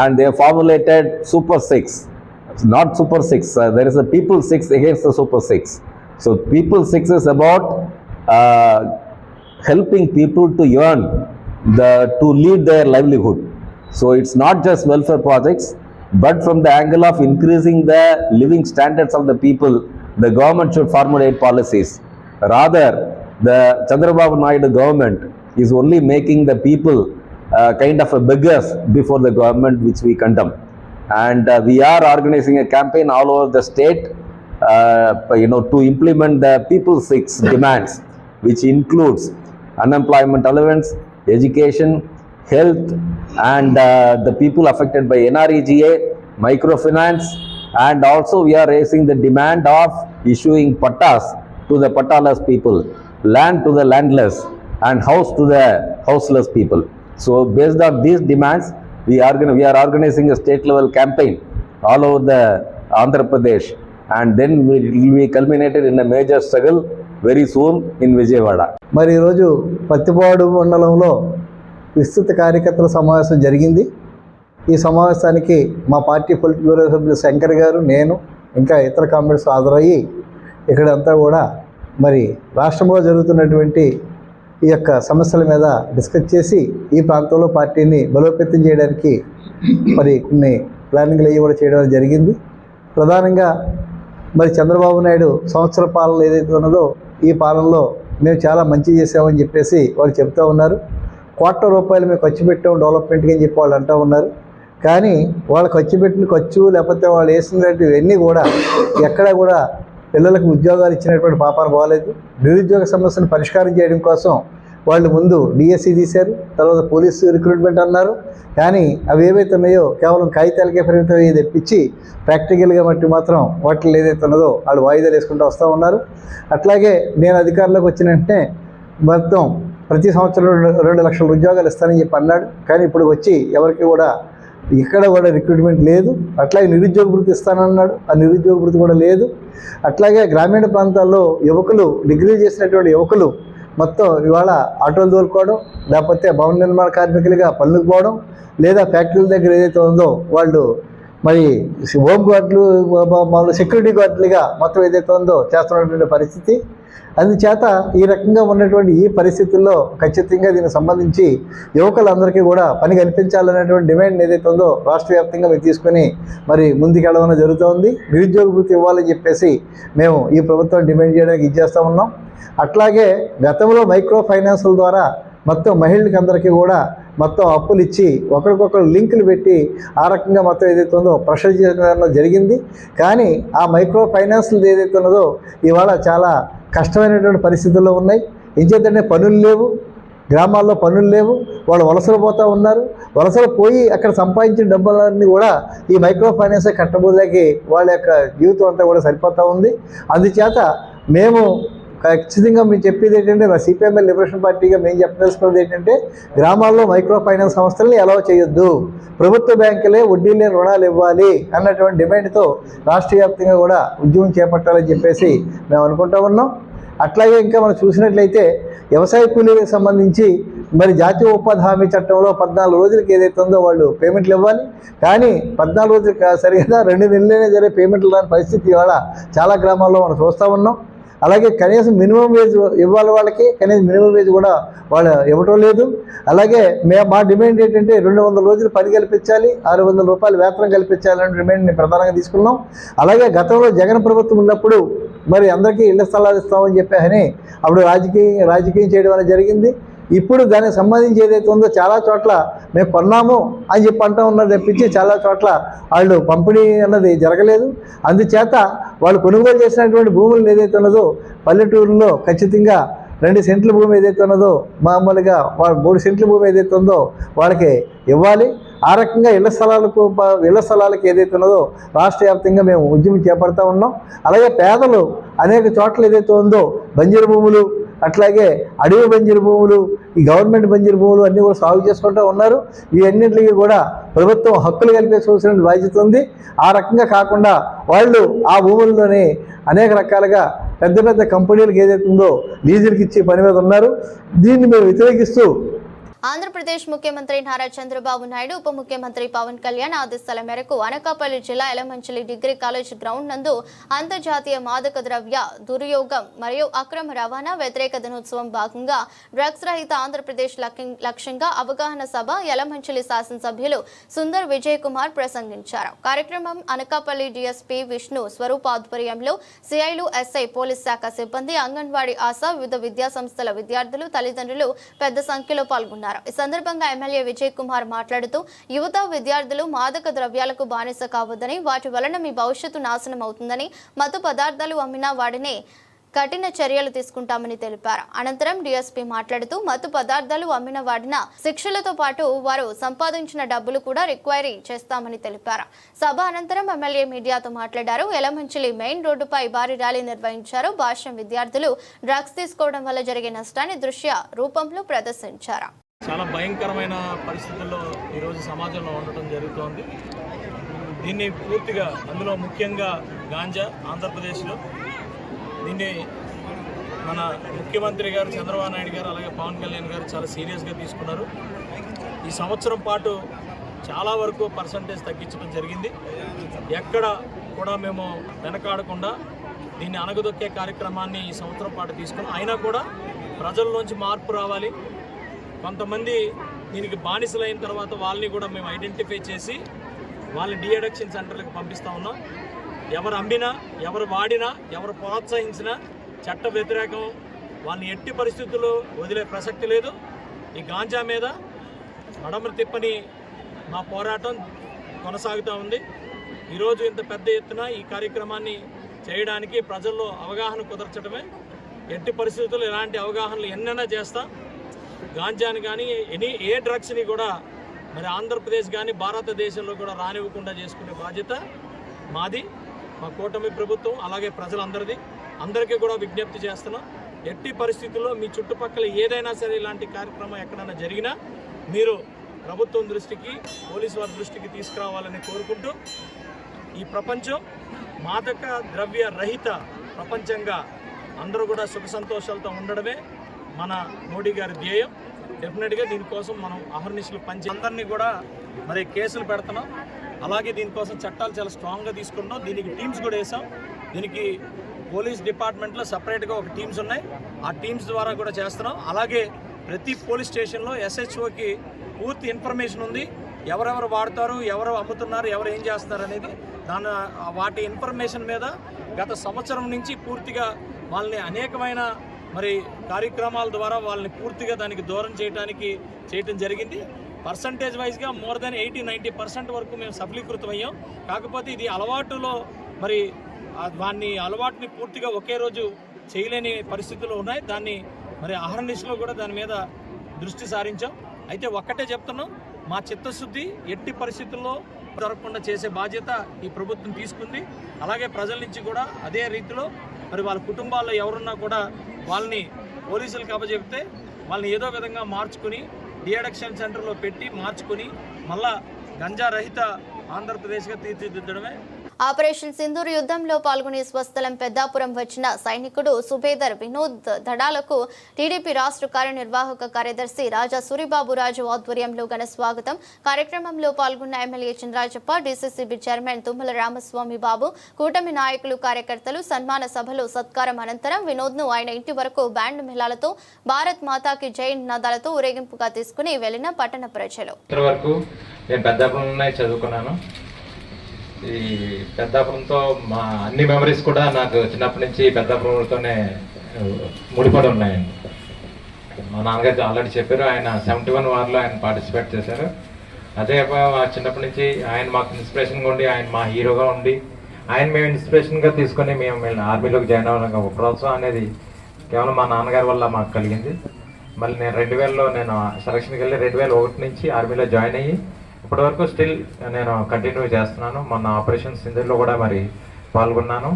and they formulated Super 6. It's not Super 6, there is a People 6 against the Super 6. So People 6 is about helping people to earn, to lead their livelihood. So it's not just welfare projects, but from the angle of increasing the living standards of the people, the government should formulate policies. Rather, the Chandrababu Naidu government is only making the people kind of a beggars before the government, which we condemn. And we are organizing a campaign all over the state, to implement the People 6 demands, which includes unemployment allowance, education, health, and the people affected by NREGA, microfinance, and also we are raising the demand of issuing pattas to the pattaless people, land to the landless, and house to the houseless people. So based on these demands, we are organizing a state level campaign all over the Andhra Pradesh, and then it will be culminated in a major struggle very soon in Vijayawada. మరి ఈరోజు పత్తిపాడు మండలంలో విస్తృత కార్యకర్తల సమావేశం జరిగింది. ఈ సమావేశానికి మా పార్టీ పొలిట్ బ్యూరో సభ్యులు శంకర్ గారు, నేను, ఇంకా ఇతర కామ్రేడ్స్ హాజరయ్యి ఇక్కడంతా కూడా మరి రాష్ట్రంలో జరుగుతున్నటువంటి ఈ యొక్క సమస్యల మీద డిస్కస్ చేసి ఈ ప్రాంతంలో పార్టీని బలోపేతం చేయడానికి మరి కొన్ని ప్లానింగ్లు అవి కూడా చేయడం జరిగింది. ప్రధానంగా మరి చంద్రబాబు నాయుడు సంవత్సర పాలన ఏదైతే ఉన్నదో ఈ పాలనలో మేము చాలా మంచి చేసామని చెప్పేసి వాళ్ళు చెప్తూ ఉన్నారు. కోట్ల రూపాయలు మేము ఖర్చు పెట్టాం డెవలప్మెంట్కి అని చెప్పి వాళ్ళు అంటూ ఉన్నారు. కానీ వాళ్ళు ఖర్చు పెట్టిన ఖర్చు లేకపోతే వాళ్ళు వేసినటువంటివన్నీ కూడా ఎక్కడా కూడా పిల్లలకు ఉద్యోగాలు ఇచ్చినటువంటి పాపాన బాగలేదు. నిరుద్యోగ సమస్యను పరిష్కారం చేయడం కోసం వాళ్ళు ముందు డిఎస్సి తీశారు, తర్వాత పోలీసు రిక్రూట్మెంట్ అన్నారు. కానీ అవి ఏవైతే ఉన్నాయో కేవలం కాగితాలకే పరిమితం అయ్యి తెప్పించి ప్రాక్టికల్గా మట్టి మాత్రం వాటిలో ఏదైతే ఉన్నదో వాళ్ళు వాయిదాలు వేసుకుంటూ వస్తూ ఉన్నారు. అట్లాగే నేను అధికారంలోకి వచ్చిన వెంటనే మొత్తం ప్రతి సంవత్సరం 2 లక్షల ఉద్యోగాలు ఇస్తానని చెప్పి అన్నాడు. కానీ ఇప్పుడు వచ్చి ఎవరికి కూడా ఇక్కడ కూడా రిక్రూట్మెంట్ లేదు. అట్లాగే నిరుద్యోగ భృతి ఇస్తానన్నాడు, ఆ నిరుద్యోగ భృతి కూడా లేదు. అట్లాగే గ్రామీణ ప్రాంతాల్లో యువకులు, డిగ్రీలు చేసినటువంటి యువకులు మొత్తం ఇవాళ ఆటోలు తోలుకోవడం, లేకపోతే భవన నిర్మాణ కార్మికులుగా పనులకు పోవడం, లేదా ఫ్యాక్టరీల దగ్గర ఏదైతే ఉందో వాళ్ళు మరి హోమ్ గార్డులు, సెక్యూరిటీ గార్డులుగా మొత్తం ఏదైతే ఉందో చేస్తున్నటువంటి పరిస్థితి. అందుచేత ఈ రకంగా ఉన్నటువంటి ఈ పరిస్థితుల్లో ఖచ్చితంగా దీనికి సంబంధించి యువకులందరికీ కూడా పని కల్పించాలనేటువంటి డిమాండ్ ఏదైతే ఉందో రాష్ట్ర వ్యాప్తంగా మేము తీసుకొని మరి ముందుకెళ్ళడం జరుగుతోంది. నిరుద్యోగ భృతి ఇవ్వాలని చెప్పేసి మేము ఈ ప్రభుత్వం డిమాండ్ చేయడానికి ఇచ్చేస్తూ ఉన్నాం. అట్లాగే గతంలో మైక్రో ఫైనాన్సుల ద్వారా మొత్తం మహిళలకి అందరికీ కూడా మొత్తం అప్పులు ఇచ్చి ఒకరికొకరు లింకులు పెట్టి ఆ రకంగా మొత్తం ఏదైతే ఉందో ప్రెషర్ చేయడం జరిగింది. కానీ ఆ మైక్రో ఫైనాన్సులు ఏదైతే ఉన్నదో ఇవాళ చాలా కష్టమైనటువంటి పరిస్థితుల్లో ఉన్నాయి. ఏం చేద్దంటే పనులు లేవు, గ్రామాల్లో పనులు లేవు, వాళ్ళు వలసలు పోతూ ఉన్నారు. వలసలు పోయి అక్కడ సంపాదించిన డబ్బులన్నీ కూడా ఈ మైక్రో ఫైనాన్స్ కట్టబోలేకి వాళ్ళ యొక్క జీవితం అంతా కూడా సరిపోతూ ఉంది. అందుచేత మేము ఖచ్చితంగా మేము చెప్పేది ఏంటంటే, మా సిపిఎంఎల్ లిబరేషన్ పార్టీగా మేము చెప్పదలుచుకున్నది ఏంటంటే, గ్రామాల్లో మైక్రో ఫైనాన్స్ సంస్థల్ని అలౌ చేయొద్దు, ప్రభుత్వ బ్యాంకులే వడ్డీ లేని రుణాలు ఇవ్వాలి అన్నటువంటి డిమాండ్తో రాష్ట్ర వ్యాప్తంగా కూడా ఉద్యమం చేపట్టాలని చెప్పేసి మేము అనుకుంటూ ఉన్నాం. అట్లాగే ఇంకా మనం చూసినట్లయితే వ్యవసాయ కూలీలకు సంబంధించి మరి జాతీయ ఉపాధి హామీ చట్టంలో 14 రోజులకి ఏదైతే ఉందో వాళ్ళు పేమెంట్లు ఇవ్వాలి. కానీ 14 రోజులు సరిగ్గా 2 నెలలైనా సరే పేమెంట్లు రాని పరిస్థితి ఇవాళ చాలా గ్రామాల్లో మనం చూస్తూ ఉన్నాం. అలాగే కనీసం మినిమం వేజ్ ఇవ్వాలి వాళ్ళకి, కనీసం మినిమం వేజ్ కూడా వాళ్ళు ఇవ్వటం లేదు. అలాగే మా డిమాండ్ ఏంటంటే 200 రోజులు పని కల్పించాలి, 600 రూపాయలు వేతనం కల్పించాలనే డిమాండ్ని ప్రధానంగా తీసుకున్నాం. అలాగే గతంలో జగన్ ప్రభుత్వం ఉన్నప్పుడు మరి అందరికీ ఇళ్ల స్థలాలు ఇస్తామని చెప్పారని అప్పుడు రాజకీయం చేయడం అనేది జరిగింది. ఇప్పుడు దానికి సంబంధించి ఏదైతే ఉందో చాలా చోట్ల మేము కొన్నాము అని చెప్పి అంటూ ఉన్నది తప్పించి చాలా చోట్ల వాళ్ళు పంపిణీ అన్నది జరగలేదు. అందుచేత వాళ్ళు కొనుగోలు చేసినటువంటి భూములు ఏదైతే ఉన్నదో పల్లెటూరులో ఖచ్చితంగా 2 సెంట్ల భూమి ఏదైతే ఉన్నదో మామూలుగా 3 సెంట్ల భూమి ఏదైతే ఉందో వాళ్ళకి ఇవ్వాలి. ఆ రకంగా ఇళ్ల స్థలాలకు ఏదైతే ఉన్నదో రాష్ట్ర వ్యాప్తంగా మేము ఉద్యమం చేపడతా ఉన్నాం. అలాగే పేదలు అనేక చోట్ల ఏదైతే ఉందో బంజరు భూములు, అట్లాగే అడవి బంజరు భూములు, ఈ గవర్నమెంట్ బంజరు భూములు అన్నీ కూడా సాగు చేసుకుంటూ ఉన్నారు. ఇవన్నింటికి కూడా ప్రభుత్వం హక్కులు కల్పించవలసిన బాధ్యత ఉంది. ఆ రకంగా కాకుండా వాళ్ళు ఆ భూముల్లోనే అనేక రకాలుగా పెద్ద పెద్ద కంపెనీలకు ఏదైతే ఉందో లీజులకు ఇచ్చి పని మీద ఉన్నారు. దీన్ని మేము వ్యతిరేకిస్తూ ఆంధ్రప్రదేశ్ ముఖ్యమంత్రి నారా చంద్రబాబు నాయుడు, ఉప ముఖ్యమంత్రి పవన్ కళ్యాణ్ ఆదేశాల మేరకు అనకాపల్లి జిల్లా ఎలమంచిలి డిగ్రీ కాలేజ్ గ్రౌండ్ నందు అంతర్జాతీయ మాదక ద్రవ్య దుర్యోగం మరియు అక్రమ రవాణా వ్యతిరేక దినోత్సవం భాగంగా డ్రగ్స్ రహిత ఆంధ్రప్రదేశ్ లక్ష్యంగా అవగాహన సభ ఎలమంచిలి శాసనసభ్యులు సుందర్ విజయ్ కుమార్ ప్రసంగించారు. కార్యక్రమం అనకాపల్లి డీఎస్పీ విష్ణు స్వరూప్ ఆధ్వర్యంలో సిఐలు, ఎస్ఐ, పోలీస్ శాఖ సిబ్బంది, అంగన్వాడీ ఆశా, వివిధ విద్యాసంస్థల విద్యార్థులు, తల్లిదండ్రులు పెద్ద సంఖ్యలో పాల్గొన్నారు. ఈ సందర్భంగా ఎమ్మెల్యే విజయ్ కుమార్ మాట్లాడుతూ యువత, విద్యార్థులు మాదక ద్రవ్యాలకు బానిస కావద్దని, వాటి వలన మీ భవిష్యత్తు నాశనం అవుతుందని, మత్తు పదార్థాలు అమ్మినా వాడిని కఠిన చర్యలు తీసుకుంటామని తెలిపారు. అనంతరం డీఎస్పీ మాట్లాడుతూ మత్తు పదార్థాలు అమ్మిన వాడిన శిక్షలతో పాటు వారు సంపాదించిన డబ్బులు కూడా రిక్వైరీ చేస్తామని తెలిపారు. సభ అనంతరం ఎమ్మెల్యే మీడియాతో మాట్లాడారు. ఎలమంచిలి మెయిన్ రోడ్డుపై భారీ ర్యాలీ నిర్వహించారు. భాష్యం విద్యార్థులు డ్రగ్స్ తీసుకోవడం వల్ల జరిగే నష్టాన్ని దృశ్య రూపంలో ప్రదర్శించారు. చాలా భయంకరమైన పరిస్థితుల్లో ఈరోజు సమాజంలో ఉండటం జరుగుతోంది. దీన్ని పూర్తిగా, అందులో ముఖ్యంగా గాంజా ఆంధ్రప్రదేశ్లో, దీన్ని మన ముఖ్యమంత్రి గారు చంద్రబాబు నాయుడు గారు అలాగే పవన్ కళ్యాణ్ గారు చాలా సీరియస్గా తీసుకున్నారు. ఈ సంవత్సరం పాటు చాలా వరకు పర్సంటేజ్ తగ్గించడం జరిగింది. ఎక్కడ కూడా మేము వెనకాడకుండా దీన్ని అణగదొక్కే కార్యక్రమాన్ని ఈ సంవత్సరం పాటు తీసుకున్నాం. అయినా కూడా ప్రజల్లోంచి మార్పు రావాలి. కొంతమంది దీనికి బానిసలైన తర్వాత వాళ్ళని కూడా మేము ఐడెంటిఫై చేసి వాళ్ళని డీఅడిక్షన్ సెంటర్లకు పంపిస్తూ ఉన్నాం. ఎవరు అమ్మినా, ఎవరు వాడినా, ఎవరు ప్రోత్సహించినా చట్ట వ్యతిరేకం. వాళ్ళని ఎట్టి పరిస్థితుల్లో వదిలే ప్రసక్తి లేదు. ఈ గాంజా మీద మడమ తిప్పని మా పోరాటం కొనసాగుతూ ఉంది. ఈరోజు ఇంత పెద్ద ఎత్తున ఈ కార్యక్రమాన్ని చేయడానికి ప్రజల్లో అవగాహన కుదర్చడమే. ఎట్టి పరిస్థితుల్లో ఇలాంటి అవగాహనలు ఎన్నైనా చేస్తాం. గాంజాని కానీ ఏ డ్రగ్స్ని కూడా మరి ఆంధ్రప్రదేశ్ కానీ భారతదేశంలో కూడా రానివ్వకుండా చేసుకునే బాధ్యత మాది, మా కూటమి ప్రభుత్వం, అలాగే ప్రజలందరిది. అందరికీ కూడా విజ్ఞప్తి చేస్తున్నాం. ఎట్టి పరిస్థితుల్లో మీ చుట్టుపక్కల ఏదైనా సరే ఇలాంటి కార్యక్రమం ఎక్కడైనా జరిగినా మీరు ప్రభుత్వం దృష్టికి, పోలీసు వారి దృష్టికి తీసుకురావాలని కోరుకుంటూ, ఈ ప్రపంచం మాదక ద్రవ్య రహిత ప్రపంచంగా అందరూ కూడా సుఖ సంతోషాలతో ఉండడమే మన మోడీ గారి ధ్యేయం. డెఫినెట్గా దీనికోసం మనం అహర్నిశలు అందరినీ కూడా మరి కేసులు పెడుతున్నాం. అలాగే దీనికోసం చట్టాలు చాలా స్ట్రాంగ్గా తీసుకుంటాం. దీనికి టీమ్స్ కూడా వేసాం. దీనికి పోలీస్ డిపార్ట్మెంట్లో సపరేట్గా ఒక టీమ్స్ ఉన్నాయి. ఆ టీమ్స్ ద్వారా కూడా చేస్తున్నాం. అలాగే ప్రతి పోలీస్ స్టేషన్లో SHOకి పూర్తి ఇన్ఫర్మేషన్ ఉంది. ఎవరెవరు వాడతారు, ఎవరు అమ్ముతున్నారు, ఎవరు ఏం చేస్తున్నారు అనేది వాటి ఇన్ఫర్మేషన్ మీద గత సంవత్సరం నుంచి పూర్తిగా వాళ్ళని అనేకమైన మరి కార్యక్రమాల ద్వారా వాళ్ళని పూర్తిగా దానికి దూరం చేయటం జరిగింది. పర్సంటేజ్ వైజ్గా మోర్ దెన్ 80-90% వరకు మేము సఫలీకృతం అయ్యాం. కాకపోతే ఇది అలవాటులో మరి అలవాటుని పూర్తిగా ఒకే రోజు చేయలేని పరిస్థితులు ఉన్నాయి. దాన్ని మరి అహర్నిశలో కూడా దాని మీద దృష్టి సారించాం. అయితే ఒక్కటే చెప్తున్నాం, మా చిత్తశుద్ధి ఎట్టి పరిస్థితుల్లో జరగకుండా చేసే బాధ్యత ఈ ప్రభుత్వం తీసుకుంది. అలాగే ప్రజల నుంచి కూడా అదే రీతిలో మరి వాళ్ళ కుటుంబాల్లో ఎవరున్నా కూడా వాళ్ళని పోలీసులకు అప్పచెప్తే వాళ్ళని ఏదో విధంగా మార్చుకుని డిఅడిక్షన్ సెంటర్లో పెట్టి మార్చుకుని మళ్ళా గంజా రహిత ఆంధ్రప్రదేశ్గా తీర్చిదిద్దడమే. ఆపరేషన్ సింధూర్ యుద్ధంలో పాల్గొని స్వస్థలం పెద్దాపురం వచ్చిన సైనికుడు సుబేదర్ వినోద్ దడాలకు టీడీపీ రాష్ట్ర కార్యనిర్వాహక కార్యదర్శి రాజా సూరిబాబురాజు ఆధ్వర్యంలో ఘన స్వాగతం. కార్యక్రమంలో పాల్గొన్న MLA Chandrajappa, DCCB chairman Tummala Ramaswamy Babu, కూటమి నాయకులు, కార్యకర్తలు సన్మాన సభలో సత్కారం అనంతరం వినోద్ను ఆయన ఇంటి వరకు బ్యాండ్ మేళాలతో భారత్ మాతాకి జై నినాదాలతో ఊరేగింపుగా తీసుకుని వెళ్లిన పట్టణ ప్రజలు. ఈ పెద్దాపురంతో మా అన్ని మెమరీస్ కూడా నాకు చిన్నప్పటి నుంచి పెద్దాపురంతోనే ముడిపడి ఉన్నాయండి. మా నాన్నగారు ఆల్రెడీ చెప్పారు, ఆయన 71 వార్లో ఆయన పార్టిసిపేట్ చేశారు. అదే చిన్నప్పటి నుంచి ఆయన మాకు ఇన్స్పిరేషన్గా ఉండి, ఆయన మా హీరోగా ఉండి, ఆయన మేము ఇన్స్పిరేషన్గా తీసుకొని మేము ఆర్మీలోకి జాయిన్ అవ్వడం ఒక ప్రోత్సాహం అనేది కేవలం మా నాన్నగారి వల్ల మాకు కలిగింది. మళ్ళీ నేను 2000లో నేను సెలక్షన్కి వెళ్ళి 2001 నుంచి ఆర్మీలో జాయిన్ అయ్యి ఇప్పటివరకు స్టిల్ నేను కంటిన్యూ చేస్తున్నాను. మొన్న ఆపరేషన్ సింధూర్లో కూడా మరి పాల్గొన్నాను.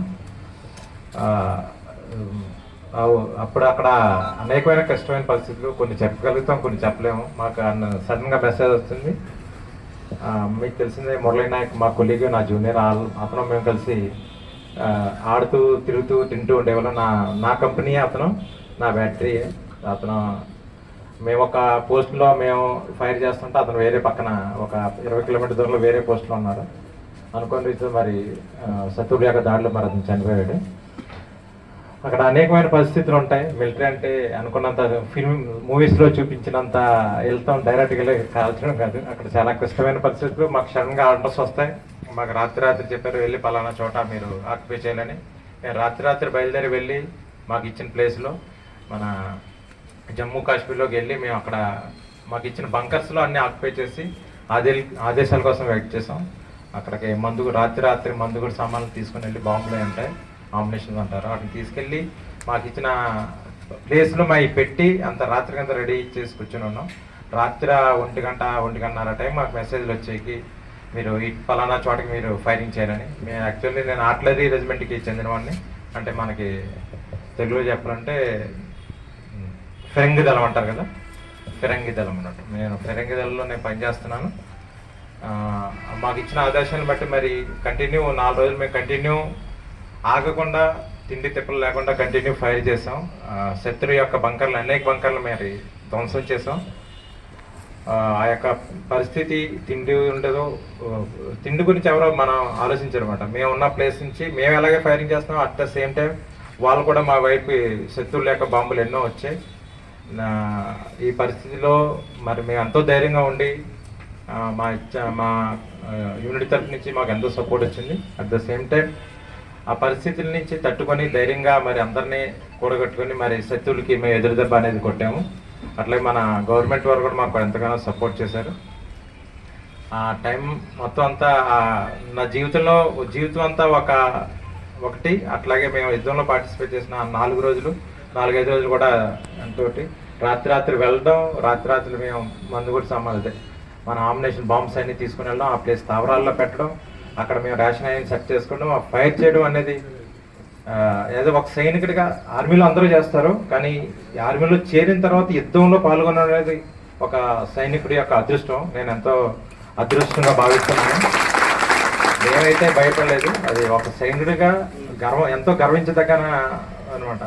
అప్పుడు అక్కడ అనేకమైన కష్టమైన పరిస్థితులు, కొన్ని చెప్పగలుగుతాం, కొన్ని చెప్పలేము. మాకు సడన్గా మెసేజ్ వస్తుంది. మీకు తెలిసిందే, మురళీ నాయక్ మా కొలీగ్, నా జూనియర్, అతను మేము కలిసి ఆడుతూ తిరుగుతూ తింటూ ఉండేవాళ్ళం. నా కంపెనీ అతను, నా బ్యాటరీ అతను. మేము ఒక పోస్ట్లో మేము ఫైర్ చేస్తుంటే అతను వేరే పక్కన ఒక 20 కిలోమీటర్ దూరంలో వేరే పోస్ట్లో ఉన్నారు. అనుకోని రీతిలో మరి శత్రువుల యొక్క దాడిలో మరి అతను చనిపోయాడు. అక్కడ అనేకమైన పరిస్థితులు ఉంటాయి. మిలిటరీ అంటే అనుకున్నంత మూవీస్లో చూపించినంత వెళ్తాం, డైరెక్ట్గా వెళ్ళి కాల్చడం కాదు. అక్కడ చాలా క్లిష్టమైన పరిస్థితులు. మాకు సడన్గా ఆర్డర్స్ వస్తాయి. మాకు రాత్రి చెప్పారు, వెళ్ళి పలానా చోట మీరు ఆక్యుపై చేయాలని. నేను రాత్రి బయలుదేరి వెళ్ళి మాకు ఇచ్చిన ప్లేస్లో మన జమ్మూ కాశ్మీర్లోకి వెళ్ళి మేము అక్కడ మాకు ఇచ్చిన బంకర్స్లో అన్నీ ఆక్యుపై చేసి ఆదేశాల కోసం వెయిట్ చేసాం. అక్కడికి రాత్రి మందు కూడా సామాన్లు తీసుకుని వెళ్ళి, బాంబులు ఉంటాయి, ఆమ్యునిషన్స్ అంటారు, వాటిని తీసుకెళ్ళి మాకు ఇచ్చిన ప్లేస్లో పెట్టి అంత రాత్రికంతా రెడీ చేసి కూర్చొని ఉన్నాం. రాత్రి 1:30 టైం మాకు మెసేజ్లు వచ్చేకి, మీరు ఈ పలానా చోటకి మీరు ఫైరింగ్ చేయాలని. నేను ఆర్టిలరీ రెజిమెంట్కి చెందినవాడిని. అంటే మనకి తెలుగులో చెప్పాలంటే ఫిరంగి దళం అంటారు కదా, ఫిరంగి దళం అన్నట్టు. నేను ఫిరంగి దళంలో నేను పనిచేస్తున్నాను. మాకు ఇచ్చిన ఆదేశాలను బట్టి మరి కంటిన్యూ 4 రోజులు మేము కంటిన్యూ ఆగకుండా, తిండి తిప్పలు లేకుండా కంటిన్యూ ఫైర్ చేసాం. శత్రు యొక్క బంకర్లు, అనేక బంకర్లు మరి ధ్వంసం చేసాం. ఆ యొక్క పరిస్థితి తిండి ఉండదు, తిండి గురించి ఎవరో మనం ఆలోచించారు అనమాట. మేము ఉన్న ప్లేస్ నుంచి మేము ఎలాగే ఫైరింగ్ చేస్తున్నాం, అట్ ద సేమ్ టైం వాళ్ళు కూడా మా వైపు శత్రువుల యొక్క బాంబులు ఎన్నో వచ్చాయి. ఈ పరిస్థితిలో మరి మేము ఎంతో ధైర్యంగా ఉండి మా యూనిట్ తరఫు నుంచి మాకు ఎంతో సపోర్ట్ వచ్చింది. అట్ ద సేమ్ టైం ఆ పరిస్థితుల నుంచి తట్టుకొని ధైర్యంగా మరి అందరినీ కూడగట్టుకొని మరి శత్రువులకి మేము ఎదురు దెబ్బ అనేది కొట్టాము. అట్లాగే మన గవర్నమెంట్ వారు కూడా మాకు ఎంతగానో సపోర్ట్ చేశారు. ఆ టైం మొత్తం అంతా నా జీవితం అంతా ఒకటి. అట్లాగే మేము యుద్ధంలో పార్టిసిపేట్ చేసిన 4-5 రోజులు కూడా ఎంతోటి. రాత్రి వెళ్ళడం, రాత్రి మేము మందు కూడా సామాన్లు, మన ఆమ్యునేషన్ బాంబ్స్ అన్ని తీసుకుని వెళ్ళడం, ఆ ప్లేస్ తావరాల్లో పెట్టడం, అక్కడ మేము రేషన్ అయ్యి సెట్ చేసుకోవడం, ఫైర్ చేయడం అనేది ఏదో ఒక సైనికుడిగా ఆర్మీలో అందరూ చేస్తారు, కానీ ఈ ఆర్మీలో చేరిన తర్వాత యుద్ధంలో పాల్గొనడం అనేది ఒక సైనికుడి యొక్క అదృష్టం. నేను ఎంతో అదృష్టంగా భావిస్తున్నాను. నేనైతే భయపడలేదు. అది ఒక సైనికుడిగా ఎంతో గర్వించదగ్గ అనమాట.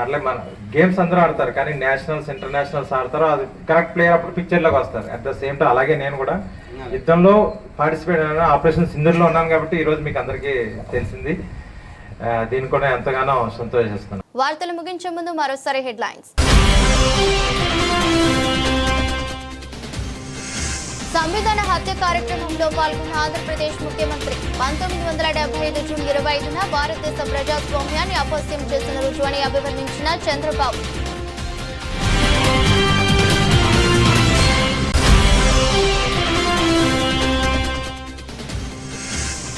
అట్లే మన గేమ్స్ అందరూ ఆడతారు, కానీ నేషనల్స్ ఇంటర్నేషనల్స్ ఆడతారు, అది కరెక్ట్ ప్లేయర్ అప్పుడు పిక్చర్లోకి వస్తారు. అట్ ద సేమ్ టైం అలాగే నేను కూడా యుద్ధంలో పార్టిసిపేట్ అయినా, ఆపరేషన్ సింధూర్లో ఉన్నాను కాబట్టి ఈరోజు మీకు అందరికీ తెలిసింది. దీన్ని కూడా ఎంతగానో సంతోషిస్తున్నాను. వార్తలు ముగించే ముందు మరోసారి హెడ్లైన్స్. సంవిధాన హత్య కార్యక్రమంలో పాల్గొన్న ఆంధ్రప్రదేశ్ ముఖ్యమంత్రి 1975 జూన్ 25న భారతదేశ ప్రజాస్వామ్యాన్ని అపహాస్యం చేసిన రుజువు అని అభివర్ణించిన చంద్రబాబు.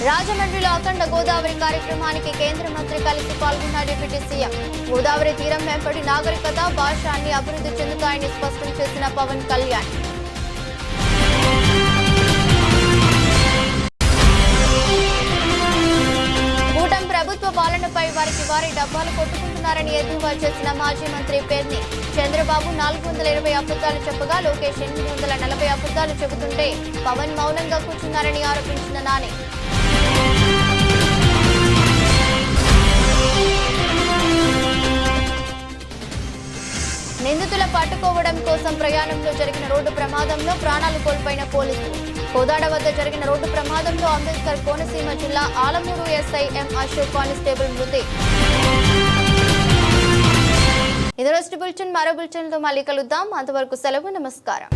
రాజమండ్రిలో అఖండ గోదావరి కార్యక్రమానికి కేంద్ర మంత్రి కలిసి పాల్గొన్న డిప్యూటీ సీఎం. గోదావరి తీరం వెంబడి నాగరికత, భాష అన్ని అభివృద్ధి చెందుతాయని స్పష్టం చేసిన పవన్ కళ్యాణ్. కూటమి ప్రభుత్వ పాలనపై వారి డబ్బాలు కొట్టుకుంటున్నారని ఎద్దేవా చేసిన మాజీ మంత్రి పేర్ని. చంద్రబాబు 420 అబద్ధాలు చెప్పగా లోకేష్ 840 అబద్ధాలు చెబుతుంటే పవన్ మౌనంగా కూర్చున్నారని ఆరోపించిన నాని. నిందితుల పట్టుకోవడం కోసం ప్రయాణంలో జరిగిన రోడ్డు ప్రమాదంలో ప్రాణాలు కోల్పోయిన పోలీసులు. కోదాడ వద్ద జరిగిన రోడ్డు ప్రమాదంలో అంబేద్కర్ కోనసీమ జిల్లా ఆలమూరు ఎస్ఐ ఎం అశోక్ కానిస్టేబుల్ మృతి. ఇది రోజు బులెటిన్. మరో బులెటిన్తో మళ్ళీ కలుద్దాం. అంతవరకు సెలవు. నమస్కారం.